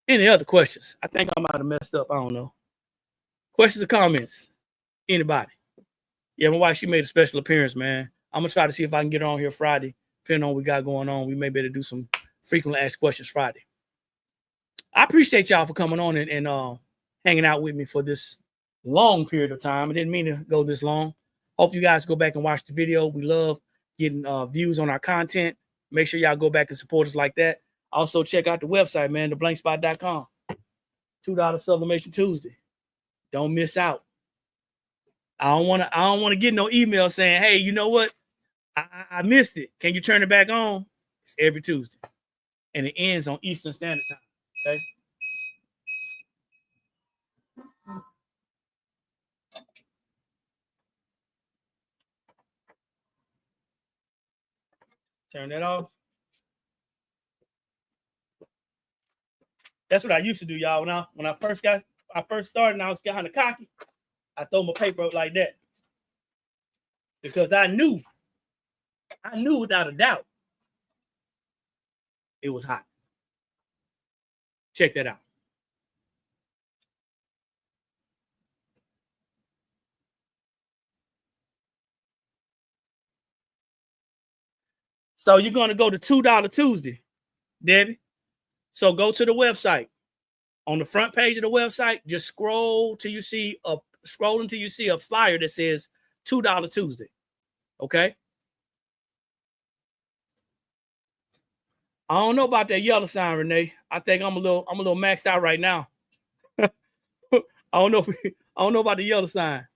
Any other questions? I think I might have messed up. I don't know. Questions or comments? Anybody? Yeah, my wife, she made a special appearance, man. I'm going to try to see if I can get her on here Friday. Depending on what we got going on, we may be able to do some frequently asked questions Friday. I appreciate y'all for coming on and hanging out with me for this long period of time. I didn't mean to go this long. Hope you guys go back and watch the video. We love getting views on our content. Make sure y'all go back and support us like that. Also, check out the website, man, theblankspot.com. $2 Sublimation Tuesday. Don't miss out. I don't want to get no email saying, hey, you know what? I missed it. Can you turn it back on? It's every Tuesday. And it ends on Eastern Standard Time. Okay. Turn that off. That's what I used to do, y'all. When I first started and I was kind of cocky, I throw my paper up like that. Because I knew without a doubt it was hot. Check that out. So you're going to go to $2 Tuesday, Debbie. So go to the website. On the front page of the website, just scroll until you see a flyer that says $2 Tuesday. Okay? I don't know about that yellow sign, Renee. I think I'm a little maxed out right now. I don't know about the yellow sign.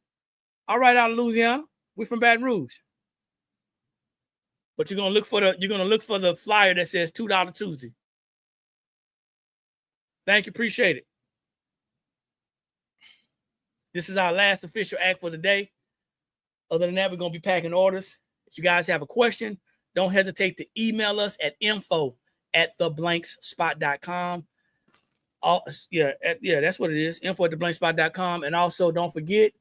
All right, out of Louisiana. We're from Baton Rouge. But you're gonna look for the flyer that says $2 Tuesday. Thank you. Appreciate it. This is our last official act for the day. Other than that, we're going to be packing orders. If you guys have a question, don't hesitate to email us at info@theblankspot.com. Yeah, that's what it is. info@theblankspot.com. And also don't forget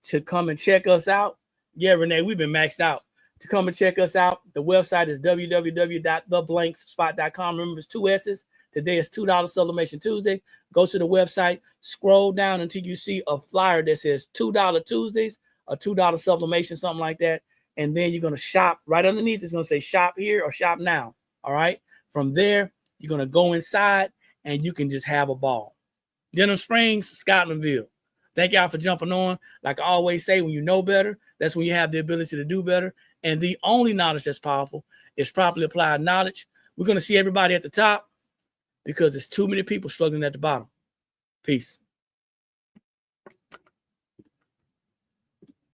to come and check us out. Yeah, Renee, we've been maxed out. To come and check us out, the website is www.theblankspot.com. Remember, it's 2 S's. Today is $2 Sublimation Tuesday. Go to the website, scroll down until you see a flyer that says $2 Tuesdays or $2 Sublimation, something like that. And then you're going to shop right underneath. It's going to say shop here or shop now. All right. From there, you're going to go inside and you can just have a ball. Denham Springs, Scotlandville. Thank y'all for jumping on. Like I always say, when you know better, that's when you have the ability to do better. And the only knowledge that's powerful is properly applied knowledge. We're going to see everybody at the top because there's too many people struggling at the bottom. Peace.